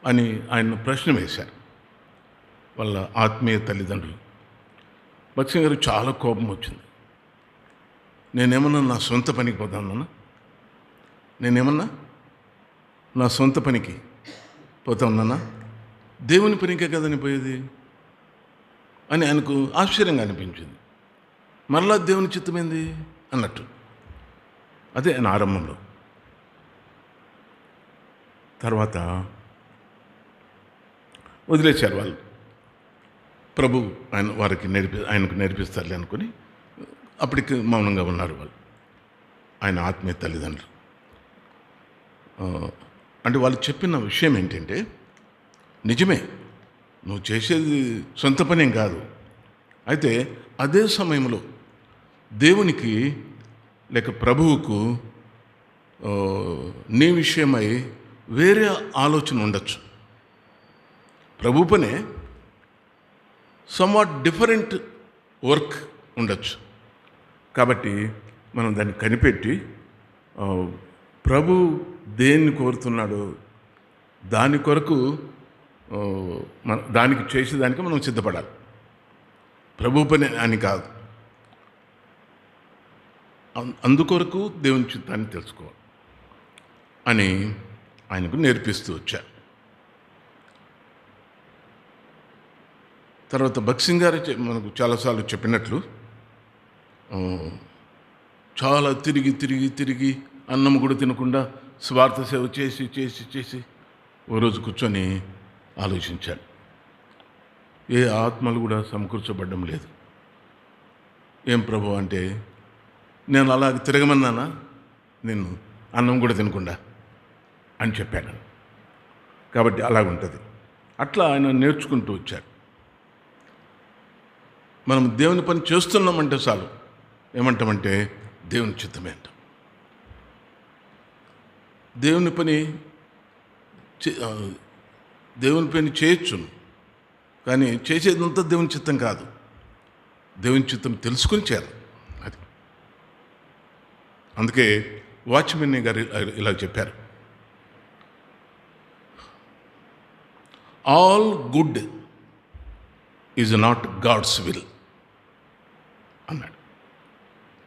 అని ఆయన ప్రశ్న వేశారు వాళ్ళ ఆత్మీయ తల్లిదండ్రులు. భక్సింగ్ గారు చాలా కోపం వచ్చింది. నేనేమన్నా నా సొంత పనికి పోతానన్నా, నేనేమన్నా నా సొంత పనికి పోతా ఉన్నానా, దేవుని పనికే కదని పోయేది అని ఆయనకు ఆశ్చర్యంగా అనిపించింది. మరలా దేవుని చిత్తమైంది అన్నట్టు. అదే ఆయన ఆరంభంలో. తర్వాత వదిలేశారు వాళ్ళు. ప్రభు ఆయనకు నేర్పిస్తారులే అనుకుని అప్పటికి మౌనంగా ఉన్నారు వాళ్ళు, ఆయన ఆత్మీయ తల్లిదండ్రులు. అంటే వాళ్ళు చెప్పిన విషయం ఏంటంటే, నిజమే నువ్వు చేసేది సొంత పనేం కాదు, అయితే అదే సమయంలో దేవునికి లేక ప్రభువుకు నీ విషయమై వేరే ఆలోచన ఉండొచ్చు. ప్రభు పనే సమ్వాట్ డిఫరెంట్ వర్క్ ఉండొచ్చు. కాబట్టి మనం దాన్ని కనిపెట్టి ప్రభు దేన్ని కోరుతున్నాడో దాని కొరకు దానికి చేసేదానికి మనం సిద్ధపడాలి. ప్రభు పని అని కాదు, అందుకొరకు దేవుని చిత్తాన్ని తెలుసుకోవాలి అని ఆయనకు నేర్పిస్తూ వచ్చారు. తర్వాత భక్సింగ్ గారు మనకు చాలాసార్లు చెప్పినట్లు చాలా తిరిగి అన్నం కూడా తినకుండా స్వార్థ సేవ చేసి ఓ రోజు కూర్చొని ఆలోచించాడు. ఏ ఆత్మలు కూడా సమకూర్చబడ్డం లేదు. ఏం ప్రభు అంటే, నేను అలాగ తిరగమన్నానా నిన్ను అన్నం కూడా తినకుండా అని చెప్పాను. కాబట్టి అలాగుంటుంది. అట్లా ఆయన నేర్చుకుంటూ వచ్చాడు. మనం దేవుని పని చేస్తున్నామంటే చాలు ఏమంటామంటే దేవుని చిత్తమే అంటాం. దేవుని పని చేయొచ్చు, కానీ చేసేదంతా దేవుని చిత్తం కాదు. దేవుని చిత్తం తెలుసుకుని చేయాలి. అది అందుకే వాచ్మెన్ గారు ఇలా చెప్పారు, all good is not God's will అన్నాడు.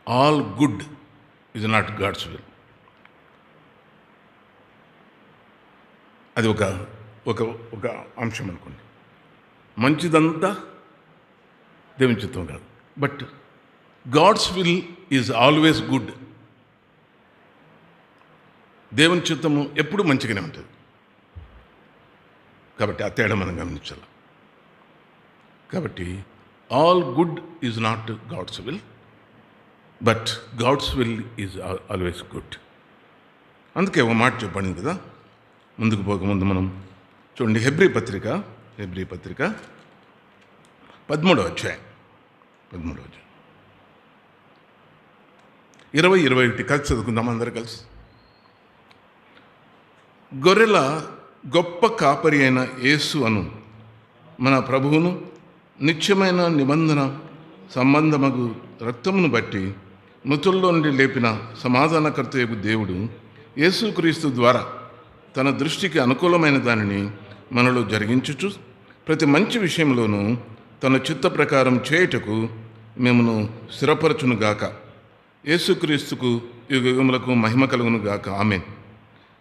All good is not God's will. అది ఒక ఒక ఒక అంశం అనుకోండి. మంచిదంతా దేవుని చిత్తం కాదు, but God's will is always good. దేవుని చిత్తము ఎప్పుడు మంచిగానే ఉంటుంది. కాబట్టి ఆ తేడా మనం గమనించాలి. కాబట్టి all good is not God's will, but God's will is always good. అందుకే ఒక మాట చెప్పండి కదా, ముందుకు పోకముందు మనం చూడండి. హెబ్రీ పత్రిక 13వ అధ్యాయం 20-21 కలిసి చదువుకుందాం అందరు కలిసి. గొర్రెల గొప్ప కాపరి అయిన యేసు అను మన ప్రభువును నిత్యమైన నిబంధన సంబంధమగు రక్తమును బట్టి మృతుల్లో నుండి లేపిన సమాధానకర్తయగు దేవుడు యేసుక్రీస్తు ద్వారా తన దృష్టికి అనుకూలమైన దానిని మనలో జరిగించుచు ప్రతి మంచి విషయంలోనూ తన చిత్త ప్రకారం చేయుటకు మేమును స్థిరపరచునుగాక. యేసుక్రీస్తుకు యుగములకు మహిమ కలుగునుగాక. ఆమేన్.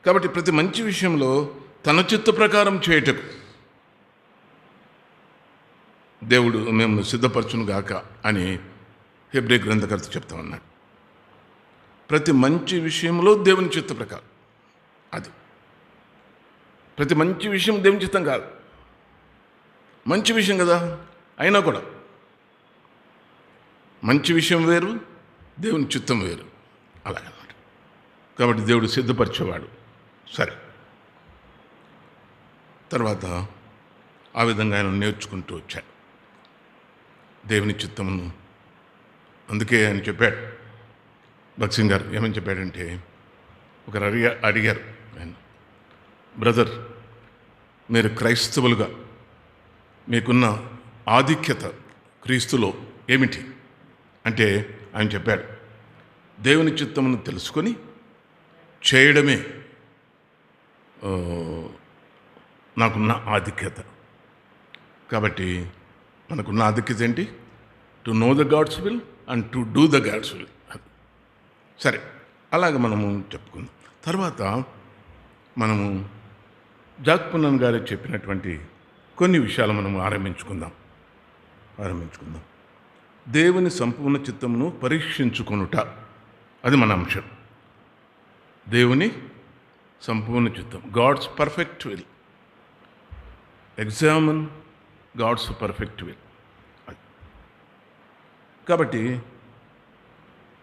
కాబట్టి ప్రతి మంచి విషయంలో తన చిత్త ప్రకారం చేయుటకు దేవుడు మేము సిద్ధపరచునుగాక అని హెబ్రీ గ్రంథకర్త చెప్తా ఉన్నాడు. ప్రతి మంచి విషయంలో దేవుని చిత్త ప్రకారం. అది ప్రతి మంచి విషయం దేవుని చిత్తం కాదు, మంచి విషయం కదా, అయినా కూడా మంచి విషయం వేరు, దేవుని చిత్తం వేరు. అలాగన్నమాట. కాబట్టి దేవుడు సిద్ధపరిచేవాడు. సరే, తర్వాత ఆ విధంగా ఆయన నేర్చుకుంటూ వచ్చాడు దేవుని చిత్తమును. అందుకే ఆయన చెప్పాడు, భక్సింగ్ గారు ఏమని చెప్పాడంటే, ఒకరు అడిగారు ఆయన, బ్రదర్ మీరు క్రైస్తవులుగా మీకున్న ఆధిక్యత క్రీస్తులో ఏమిటి అంటే ఆయన చెప్పాడు, దేవుని చిత్తమును తెలుసుకొని చేయడమే నాకున్న ఆధిక్యత. కాబట్టి మనకున్న ఆధిక్యత ఏంటి? To know the God's will and to do the God's will. సరే, అలాగ మనము చెప్పుకుందాం. తర్వాత మనము జాక్పున్నన్ గారు చెప్పినటువంటి కొన్ని విషయాలు మనము ఆరంభించుకుందాం. దేవుని సంపూర్ణ చిత్తమును పరీక్షించుకొనుట, అది మన అంశం. దేవుని సంపూర్ణ చిత్తం, God's perfect will. Examine God's perfect will. కాబట్టి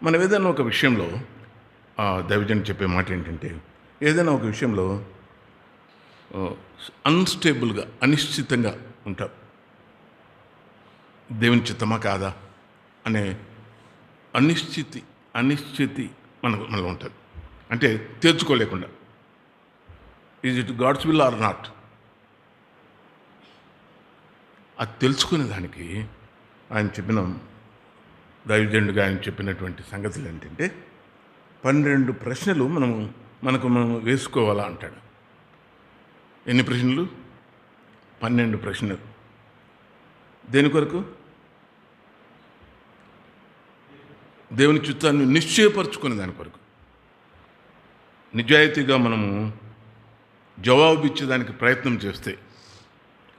మనం ఏదైనా ఒక విషయంలో, దైవజన్ చెప్పే మాట ఏంటంటే, ఏదైనా ఒక విషయంలో అన్స్టేబుల్గా, అనిశ్చితంగా ఉంటారు. దేవుని చిత్తమా కాదా అనే అనిశ్చితి మనలో ఉంటుంది. అంటే తేల్చుకోలేకుండా, is it God's will or not, అది తెలుసుకునే దానికి ఆయన చెప్పిన దైవజనుడిగా ఆయన చెప్పినటువంటి సంగతులు ఏంటంటే, 12 ప్రశ్నలు మనం వేసుకోవాలా అంటాడు. ఎన్ని ప్రశ్నలు? 12 ప్రశ్నలు. దేని కొరకు? దేవుని చిత్తాన్ని నిశ్చయపరచుకునే దాని కొరకు. నిజాయితీగా మనము జవాబు ఇచ్చేదానికి ప్రయత్నం చేస్తే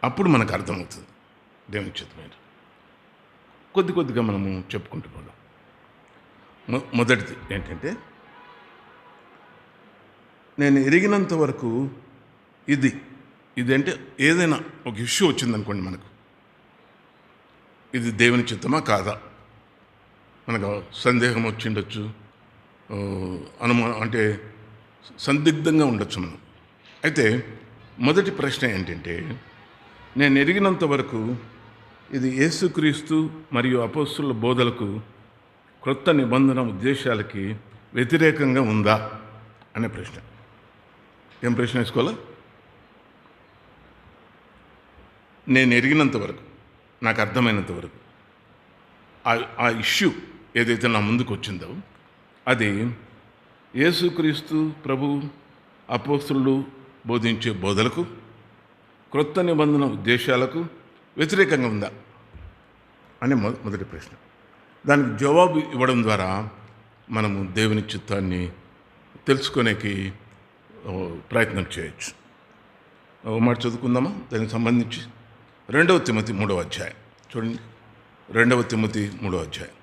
అప్పుడు మనకు అర్థమవుతుంది దేవుని చిత్తమైన. కొద్దిగా మనము చెప్పుకుంటూ పోదాం. మొదటిది ఏంటంటే, నేను ఎరిగినంత వరకు ఇది అంటే ఏదైనా ఒక ఇష్యూ వచ్చిందనుకోండి, మనకు ఇది దేవుని చిత్తమా కాదా, మనకు సందేహం వచ్చిండొచ్చు, అనుమానం, అంటే సందిగ్ధంగా ఉండొచ్చు మనం. అయితే మొదటి ప్రశ్న ఏంటంటే, నేను ఎరిగినంత వరకు ఇది యేసుక్రీస్తు మరియు అపోస్తుల బోధలకు, క్రొత్త నిబంధన ఉద్దేశాలకి వ్యతిరేకంగా ఉందా అనే ప్రశ్న. ఏం ప్రశ్న వేసుకోవాలా? నేను ఎరిగినంత వరకు, నాకు అర్థమైనంత వరకు ఆ ఇష్యూ ఏదైతే నా ముందుకు వచ్చిందో అది యేసుక్రీస్తు ప్రభు, అపోస్తులు బోధించే బోధలకు, క్రొత్త నిబంధన ఉద్దేశాలకు వ్యతిరేకంగా ఉందా అనే మొదటి ప్రశ్న. దానికి జవాబు ఇవ్వడం ద్వారా మనము దేవుని చిత్తాన్ని తెలుసుకునేకి ప్రయత్నం చేయొచ్చు. మాట చదువుకుందామా దానికి సంబంధించి? 2 తిమోతి 3వ అధ్యాయం చూడండి. 2 తిమోతి 3వ అధ్యాయం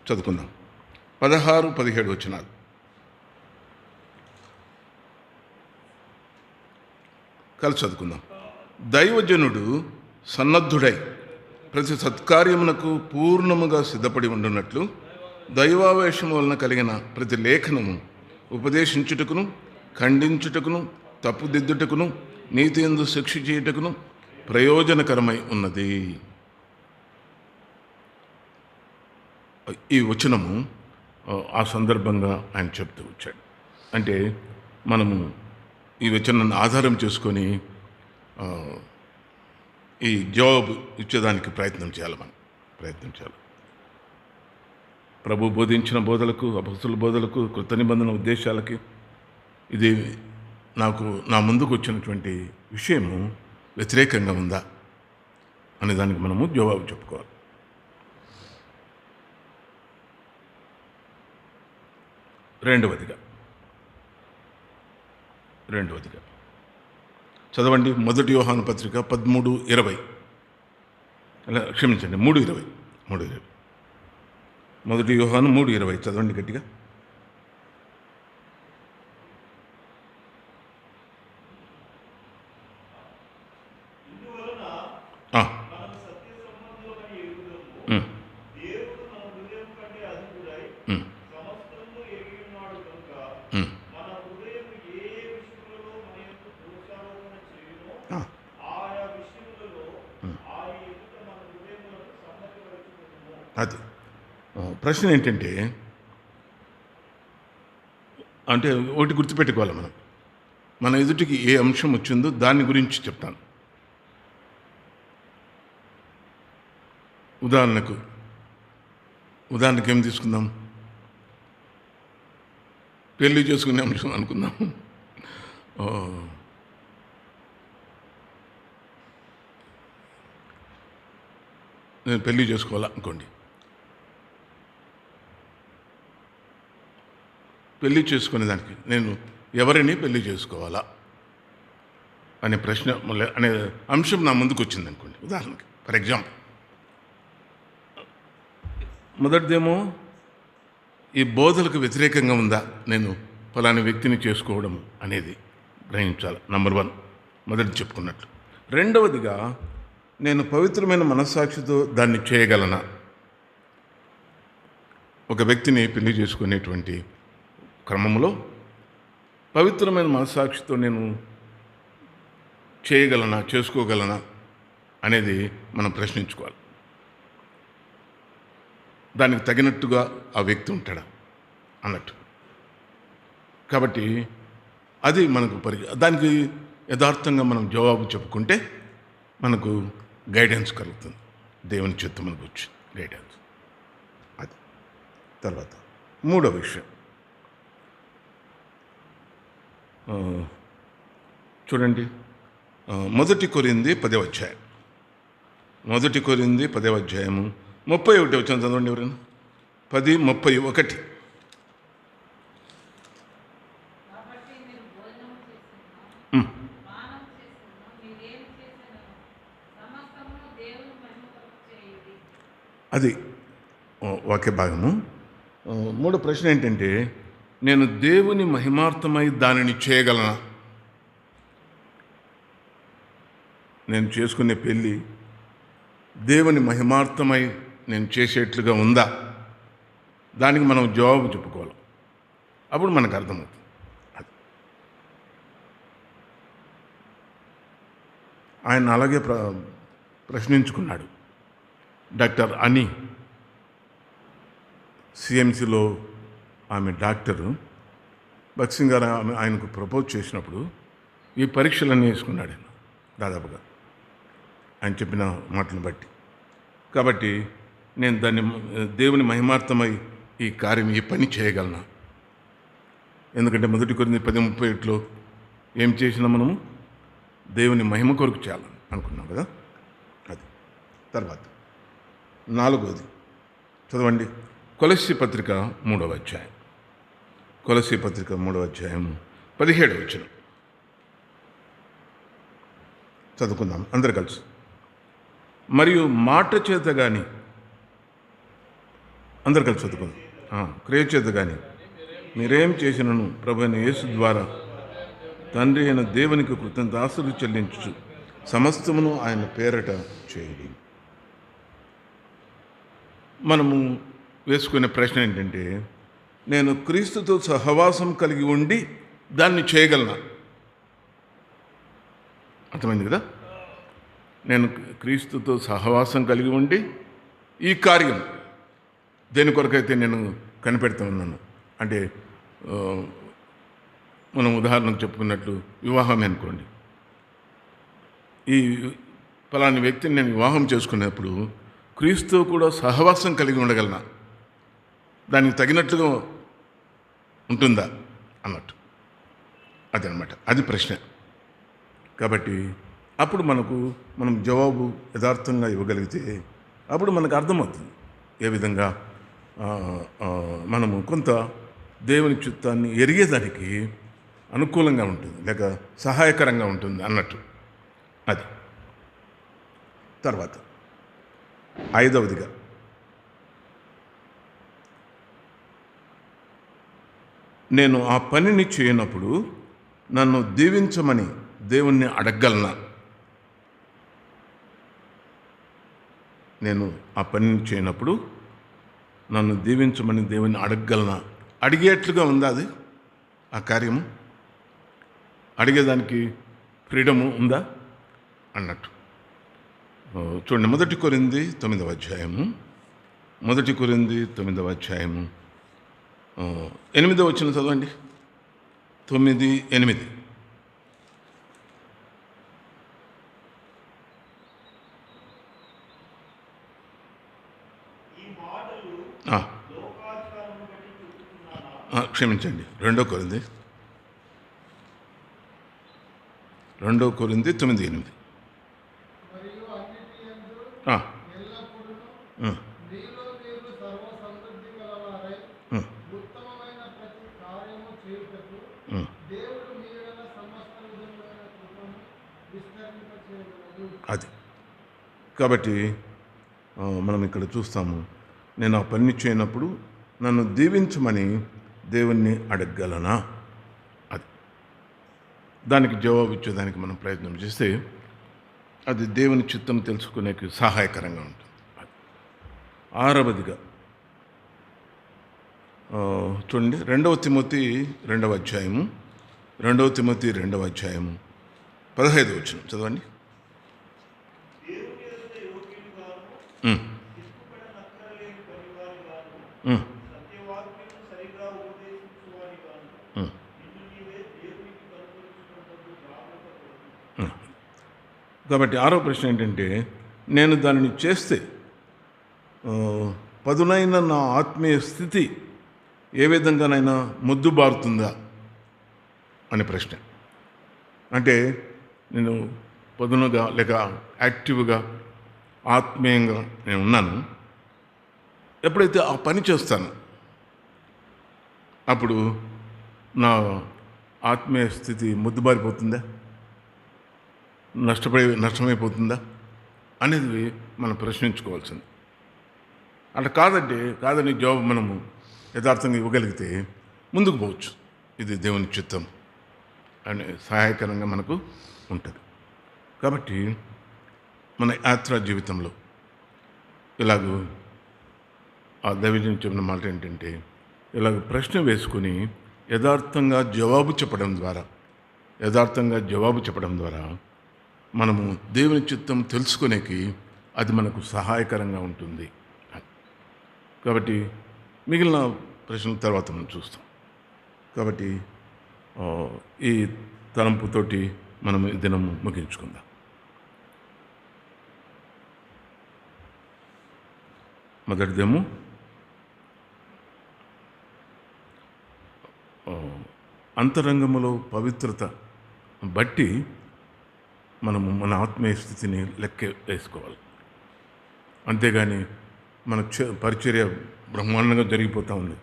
చదువుకుందాం. 16-17 వచనాలు. కలిసి చదువుకుందాం. దైవజనుడు సన్నద్ధుడై ప్రతి సత్కార్యమునకు పూర్ణముగా సిద్ధపడి ఉండున్నట్లు దైవావేశము వలన కలిగిన ప్రతి లేఖనము ఉపదేశించుటకును, ఖండించుటకును, తప్పుదిద్దుటకును, నీతి యందు శిక్ష చేయుటకును ప్రయోజనకరమై ఉన్నది. ఈ వచనము ఆ సందర్భంగా ఆయన చెప్తూ వచ్చాడు. అంటే మనము ఈ వచనాన్ని ఆధారం చేసుకొని ఈ జవాబు ఇచ్చేదానికి ప్రయత్నం చేయాలి. ప్రభు బోధించిన బోధలకు, అపొస్తలుల బోధలకు, కృత నిబంధన ఉద్దేశాలకి ఇది నా ముందుకు వచ్చినటువంటి విషయము వ్యతిరేకంగా ఉందా అనే దానికి మనము జవాబు చెప్పుకోవాలి. రెండవదిగా చదవండి. 1 యోహాను పత్రిక 13:20. క్షమించండి, 3:20. 1 యోహాను 3:20 చదవండి గట్టిగా. అది ప్రశ్న ఏంటంటే, ఒకటి గుర్తుపెట్టుకోవాలి, మన ఎదుటికి ఏ అంశం వచ్చిందో దాని గురించి చెప్తాను. ఉదాహరణకు ఏం తీసుకుందాం? పెళ్లి చేసుకునే అంశం అనుకుందాం. నేను పెళ్లి చేసుకోవాలా అనుకోండి. పెళ్లి చేసుకునే దానికి నేను ఎవరిని పెళ్లి చేసుకోవాలా అనే ప్రశ్న అనే అంశం నా ముందుకు వచ్చింది అనుకోండి. ఉదాహరణకి ఫర్ ఎగ్జాంపుల్, మొదటిదేమో ఈ బోధలకు వ్యతిరేకంగా ఉందా నేను ఫలాని వ్యక్తిని చేసుకోవడం అనేది గ్రహించాలి. నంబర్ 1 మొదటి చెప్పుకున్నట్లు. రెండవదిగా నేను పవిత్రమైన మనస్సాక్షితో దాన్ని చేయగలనా? ఒక వ్యక్తిని పెళ్లి చేసుకునేటువంటి క్రమంలో పవిత్రమైన మనస్సాక్షితో నేను చేయగలనా, చేసుకోగలనా అనేది మనం ప్రశ్నించుకోవాలి. దానికి తగినట్టుగా ఆ వ్యక్తి ఉంటాడా అన్నట్టు. కాబట్టి అది మనకు దానికి యథార్థంగా మనం జవాబు చెప్పుకుంటే మనకు గైడెన్స్ కలుగుతుంది. దేవుని చేత మనకు వచ్చి గైడెన్స్. అది తర్వాత 3వ విషయం చూడండి. 1 కొరింథీ 10వ అధ్యాయం. 1 కొరింథీ 10వ అధ్యాయము 31 వచ్చిన చదవండి ఎవరైనా. 10:31. అది వాక్య భాగము. 3వ ప్రశ్న ఏంటంటే, నేను దేవుని మహిమార్థమై దానిని చేయగలనా? నేను చేసుకునే పెళ్ళి దేవుని మహిమార్థమై నేను చేసేట్లుగా ఉందా? దానికి మనం జవాబు చెప్పుకోవాలి. అప్పుడు మనకు అర్థమవుతుంది. ఆయన అలాగే ప్రశ్నించుకున్నాడు. డాక్టర్ అని సిఎంసిలో ఆమె డాక్టరు భక్సింగ్ గారు ఆయనకు ప్రపోజ్ చేసినప్పుడు ఈ పరీక్షలన్నీ వేసుకున్నాడు ఆయన దాదాపుగా, ఆయన చెప్పిన మాటలను బట్టి. కాబట్టి నేను దాన్ని దేవుని మహిమార్థమై ఈ కార్యం, ఈ పని చేయగలనా? ఎందుకంటే 1 కొరింథీ 10:31లో ఏం చేసినా మనము దేవుని మహిమ కొరకు చేయాలని అనుకున్నాం కదా. అది తర్వాత 4వది చదవండి. కొలస్సీ పత్రిక 3వ అధ్యాయం. కొలస్సీ పత్రిక 3వ అధ్యాయం 17వ వచనం చదువుకుందాం అందరు కలిసి. మరియు మాట చేత కానీ, అందరు కలిసి చదువుకుందాం. క్రియ చేత కానీ మీరేం చేసినను ప్రభువైన యేసు ద్వారా తండ్రి అయిన దేవునికి కృతజ్ఞతాస్తులు చెల్లించు సమస్తమును ఆయన పేరట చేయండి. మనము వేసుకునే ప్రశ్న ఏంటంటే, నేను క్రీస్తుతో సహవాసం కలిగి ఉండి దాన్ని చేయగలనా? అర్థమైంది కదా. నేను క్రీస్తుతో సహవాసం కలిగి ఉండి ఈ కార్యం దేని కొరకైతే నేను కనిపెడుతూ ఉన్నాను అంటే, మనం ఉదాహరణకు చెప్పుకున్నట్లు వివాహమే అనుకోండి. ఈ ఫలాని వ్యక్తిని నేను వివాహం చేసుకునేప్పుడు క్రీస్తు కూడా సహవాసం కలిగి ఉండగలనా? దానికి తగినట్లుగా ఉంటుందా అన్నట్టు. అది అన్నమాట, అది ప్రశ్న. కాబట్టి అప్పుడు మనం జవాబు యథార్థంగా ఇవ్వగలిగితే అప్పుడు మనకు అర్థమవుతుంది ఏ విధంగా మనము కొంత దేవుని చిత్తాన్ని ఎరిగేదానికి అనుకూలంగా ఉంటుంది, లేక సహాయకరంగా ఉంటుంది అన్నట్టు. అది తర్వాత 5వదిగా నేను ఆ పనిని చేయనప్పుడు నన్ను దీవించమని దేవుణ్ణి అడగగలనా? నేను ఆ పనిని చేయనప్పుడు నన్ను దీవించమని దేవుణ్ణి అడగగలనా? అడిగేట్లుగా ఉందా అది ఆ కార్యము? అడిగేదానికి ఫ్రీడము ఉందా అన్నట్టు. చూడండి 1 కొరింథీ 9వ అధ్యాయము. 1 కొరింథీ 9వ అధ్యాయము 8వ వచనం చదవండి. 9:8. క్షమించండి, 2 కొరింథీ 9:8. ఆ. అది కాబట్టి మనం ఇక్కడ చూస్తాము, నేను ఆ పని చేయనప్పుడు నన్ను దీవించమని దేవుణ్ణి అడగగలనా? అది దానికి జవాబు ఇచ్చేదానికి మనం ప్రయత్నం చేస్తే అది దేవుని చిత్తం తెలుసుకునేకి సహాయకరంగా ఉంటుంది. 6వదిగా చూడండి, 2 తిమోతి 2వ అధ్యాయము 15వ వచనం చదవండి. కాబట్టి 6వ ప్రశ్న ఏంటంటే, నేను దానిని చేస్తే పదునైన నా ఆత్మీయ స్థితి ఏ విధంగానైనా మొద్దుబారుతుందా అనే ప్రశ్న. అంటే నేను పదునుగా లేక యాక్టివ్గా ఆత్మీయంగా నేను ఉన్నాను, ఎప్పుడైతే ఆ పని చేస్తాను అప్పుడు నా ఆత్మీయ స్థితి మొద్దుబారిపోతుందా, నష్టమైపోతుందా అనేది మనం ప్రశ్నించుకోవాల్సింది. అట్లా కాదని జవాబు మనము యథార్థంగా ఇవ్వగలిగితే ముందుకు పోవచ్చు. ఇది దేవుని చిత్తం అనే సహాయకరంగా మనకు ఉంటుంది. కాబట్టి మన యాత్రా జీవితంలో ఇలాగూ ఆ దైవజనం చెప్పిన మాట ఏంటంటే, ఇలాగ ప్రశ్న వేసుకుని యథార్థంగా జవాబు చెప్పడం ద్వారా మనము దేవుని చిత్తం తెలుసుకునేకి అది మనకు సహాయకరంగా ఉంటుంది. కాబట్టి మిగిలిన ప్రశ్నల తర్వాత మనం చూస్తాం. కాబట్టి ఈ తలంపుతోటి మనం ఈ దినము ముగించుకుందాం. మొదటిదేమో అంతరంగములో పవిత్రత బట్టి మనము మన ఆత్మీయ స్థితిని లెక్క వేసుకోవాలి. అంతేగాని మన పరిచర్య బ్రహ్మాండంగా జరిగిపోతూ ఉంది,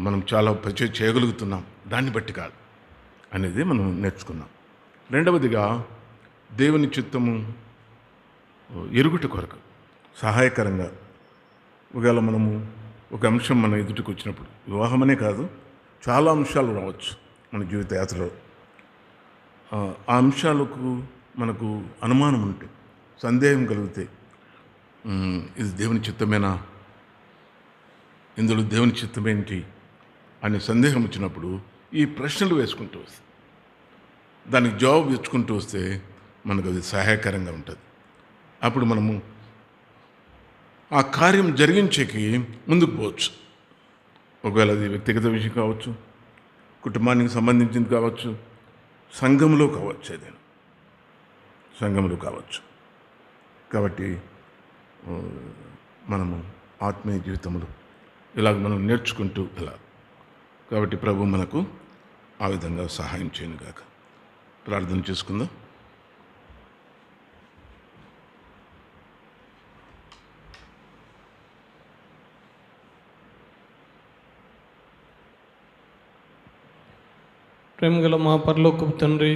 మనం చాలా పరిచయం చేయగలుగుతున్నాం, దాన్ని బట్టి కాదు అనేది మనం నేర్చుకున్నాం. 2వదిగా దేవుని చిత్తము ఎరుగుట కొరకు సహాయకరంగా ఒకవేళ మనము ఒక అంశం మన ఎదుటికి వచ్చినప్పుడు, వివాహమనే కాదు చాలా అంశాలు రావచ్చు మన జీవిత యాత్రలో, ఆ అంశాలకు మనకు అనుమానం ఉంటే, సందేహం కలిగితే, ఇది దేవుని చిత్తమేనా, ఇందులో దేవుని చిత్తమేంటి అనే సందేహం వచ్చినప్పుడు ఈ ప్రశ్నలు వేసుకుంటూ వస్తే, దానికి జవాబు ఇచ్చుకుంటూ వస్తే మనకు అది సహాయకరంగా ఉంటుంది. అప్పుడు మనము ఆ కార్యం జరిగించేకి ముందుకు పోవచ్చు. ఒకవేళ అది వ్యక్తిగత విషయం కావచ్చు, కుటుంబానికి సంబంధించింది కావచ్చు, సంఘంలో కావచ్చు, ఏదైనా సంఘంలో కావచ్చు. కాబట్టి మనము ఆత్మీయ జీవితంలో ఇలాగ మనం నేర్చుకుంటూ వెళ్ళాలి. కాబట్టి ప్రభు మనకు ఆ విధంగా సహాయం చేయను గాక. ప్రార్థన చేసుకుందాం. ప్రేమగల మా పరలోకపు తండ్రి,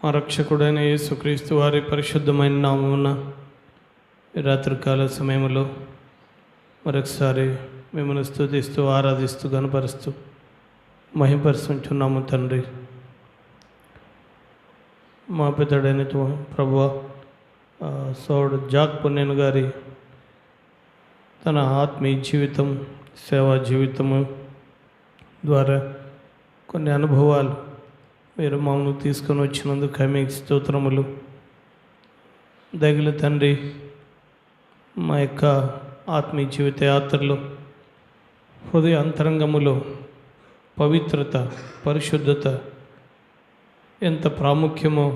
మా రక్షకుడైన యేసుక్రీస్తు వారి పరిశుద్ధమైన నామమున ఈ రాత్రికాల సమయంలో మరొకసారి మిమ్మల్ని స్తుతిస్తూ ఆరాధిస్తూ గణపరుస్తూ మహిమపరుచుచున్నాము తండ్రి. మా పెద్దడైన ప్రభువా, సోదరుడు జాక్ పున్నెన్ గారి తన ఆత్మీయ జీవితం, సేవా జీవితము ద్వారా కొన్ని అనుభవాలు మీరు మమ్మల్ని తీసుకొని వచ్చినందుకు మీకు స్తోత్రములు. దగిన తండ్రి, మా యొక్క ఆత్మీయ జీవిత యాత్రలో హృదయ అంతరంగములో పవిత్రత, పరిశుద్ధత ఎంత ప్రాముఖ్యమో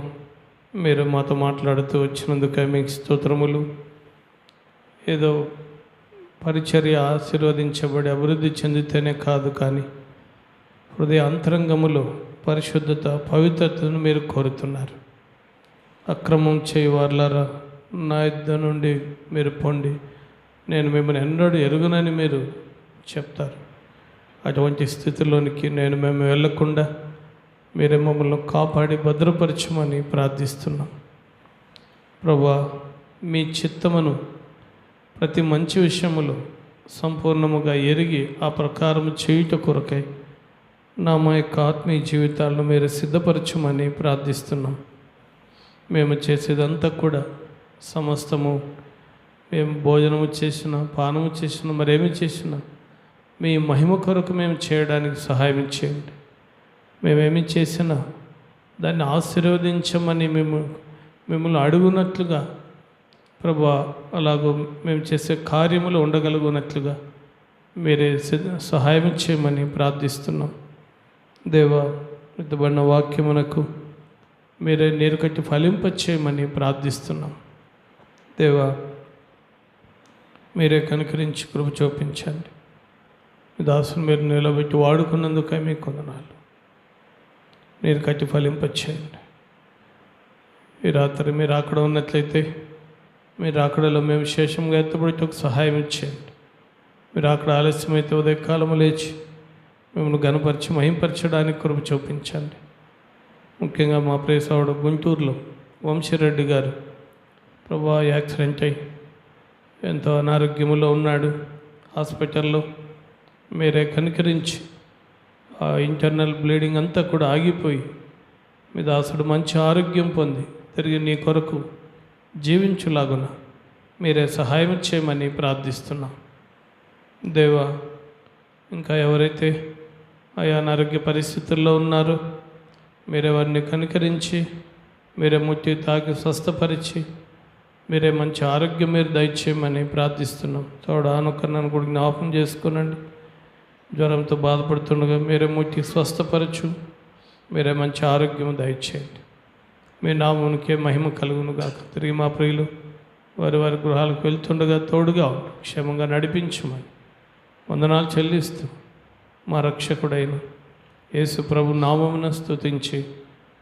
మీరు మాతో మాట్లాడుతూ వచ్చినందుకు మీకు స్తోత్రములు. ఏదో పరిచర్య ఆశీర్వదించబడి అభివృద్ధి చెందితేనే కాదు, కానీ హృదయ అంతరంగములో పరిశుద్ధత, పవిత్రతను మీరు కోరుతున్నారు. అక్రమం చేయవార్లారా, నా యుద్ధ నుండి మీరు పొండి, నేను మిమ్మల్ని ఎన్నడూ ఎరుగునని మీరు చెప్తారు. అటువంటి స్థితిలోనికి మేము వెళ్ళకుండా మీరే మమ్మల్ని కాపాడి భద్రపరచమని ప్రార్థిస్తున్నాం. ప్రభువా, మీ చిత్తమును ప్రతి మంచి విషయములో సంపూర్ణముగా ఎరిగి ఆ ప్రకారం చేయుట కొరకై మా యొక్క ఆత్మీయ జీవితాలను మీరు సిద్ధపరచమని ప్రార్థిస్తున్నాం. మేము చేసేదంతా కూడా సమస్తము, మేము భోజనము చేసినా, పానము చేసినా, మరేమి చేసినా మీ మహిమ కొరకు మేము చేయడానికి సహాయం చేయండి. మేమేమి చేసినా దాన్ని ఆశీర్వదించమని మిమ్మల్ని అడుగునట్లుగా ప్రభువా, అలాగూ మేము చేసే కార్యములు ఉండగలుగునట్లుగా మీరే సహాయం చేయమని ప్రార్థిస్తున్నాం. దేవా, విత్తబడిన వాక్యమునకు మీరే నీరు కట్టి ఫలింపచేయమని ప్రార్థిస్తున్నాం. దేవా, మీరే కనుకరించి కృప చూపించండి. మీ దాసుని మీరు నిలబెట్టి వాడుకున్నందుకే మీకు వందనాలు. నీరు కట్టి ఫలింపచేయండి. ఈ రాత్రి మీరు అక్కడ ఉన్నట్లయితే మీరు అక్కడలో మేము విశేషంగా ఎత్తబడి ఒక సహాయం ఇచ్చేయండి. మీరు అక్కడ ఆలస్యమైతే ఉదయకాలము లేచి మిమ్మల్ని గణపరిచి మహింపరచడానికి కృప చూపించండి. ముఖ్యంగా మా ప్రియ సోదరుడు గుంటూరులో వంశీరెడ్డి గారు ప్రభా యాక్సిడెంట్ అయ్యి ఎంతో అనారోగ్యములో ఉన్నాడు. హాస్పిటల్లో మీరే కనికరించి ఆ ఇంటర్నల్ బ్లీడింగ్ అంతా కూడా ఆగిపోయి మీ దాసుడు మంచి ఆరోగ్యం పొంది తిరిగి నీ కొరకు జీవించులాగున మీరే సహాయం చేయమని ప్రార్థిస్తున్నాం. దేవా, ఇంకా ఎవరైతే ఆయా అనారోగ్య పరిస్థితుల్లో ఉన్నారో మీరే వారిని కనికరించి మీరే ముట్టి తాకి స్వస్థపరిచి మీరే మంచి ఆరోగ్యం మీరు దయచేయమని ప్రార్థిస్తున్నాం. తోడు ఆనొక్కనన్ను కూడా జ్ఞాపకం చేసుకునండి. జ్వరంతో బాధపడుతుండగా మీరే ముట్టి స్వస్థపరచు, మీరే మంచి ఆరోగ్యం దయచేయండి. మీ నామునికే మహిమ కలుగునుగా. తిరిగి మా ప్రియులు వారి వారి గృహాలకు వెళ్తుండగా తోడుగా ఉండు, క్షేమంగా నడిపించమని వందనాలు చెల్లిస్తూ మా రక్షకుడైన యేసు ప్రభు నామమున స్తుతించి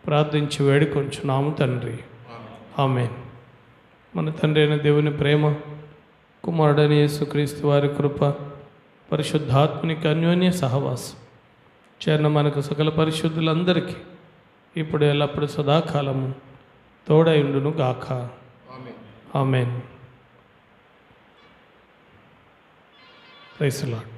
ప్రార్థించి వేడుకొంచున్నాము తండ్రి. ఆమేన్. మన తండ్రి అయిన దేవుని ప్రేమ, కుమారుడైన యేసుక్రీస్తు వారి కృప, పరిశుద్ధాత్మనికి అన్యోన్య సహవాసం చేరిన మనకు సకల పరిశుద్ధులందరికీ ఇప్పుడు ఎల్లప్పుడు సదాకాలము తోడై ఉండును గాక. ఆమేన్. Praise the lord.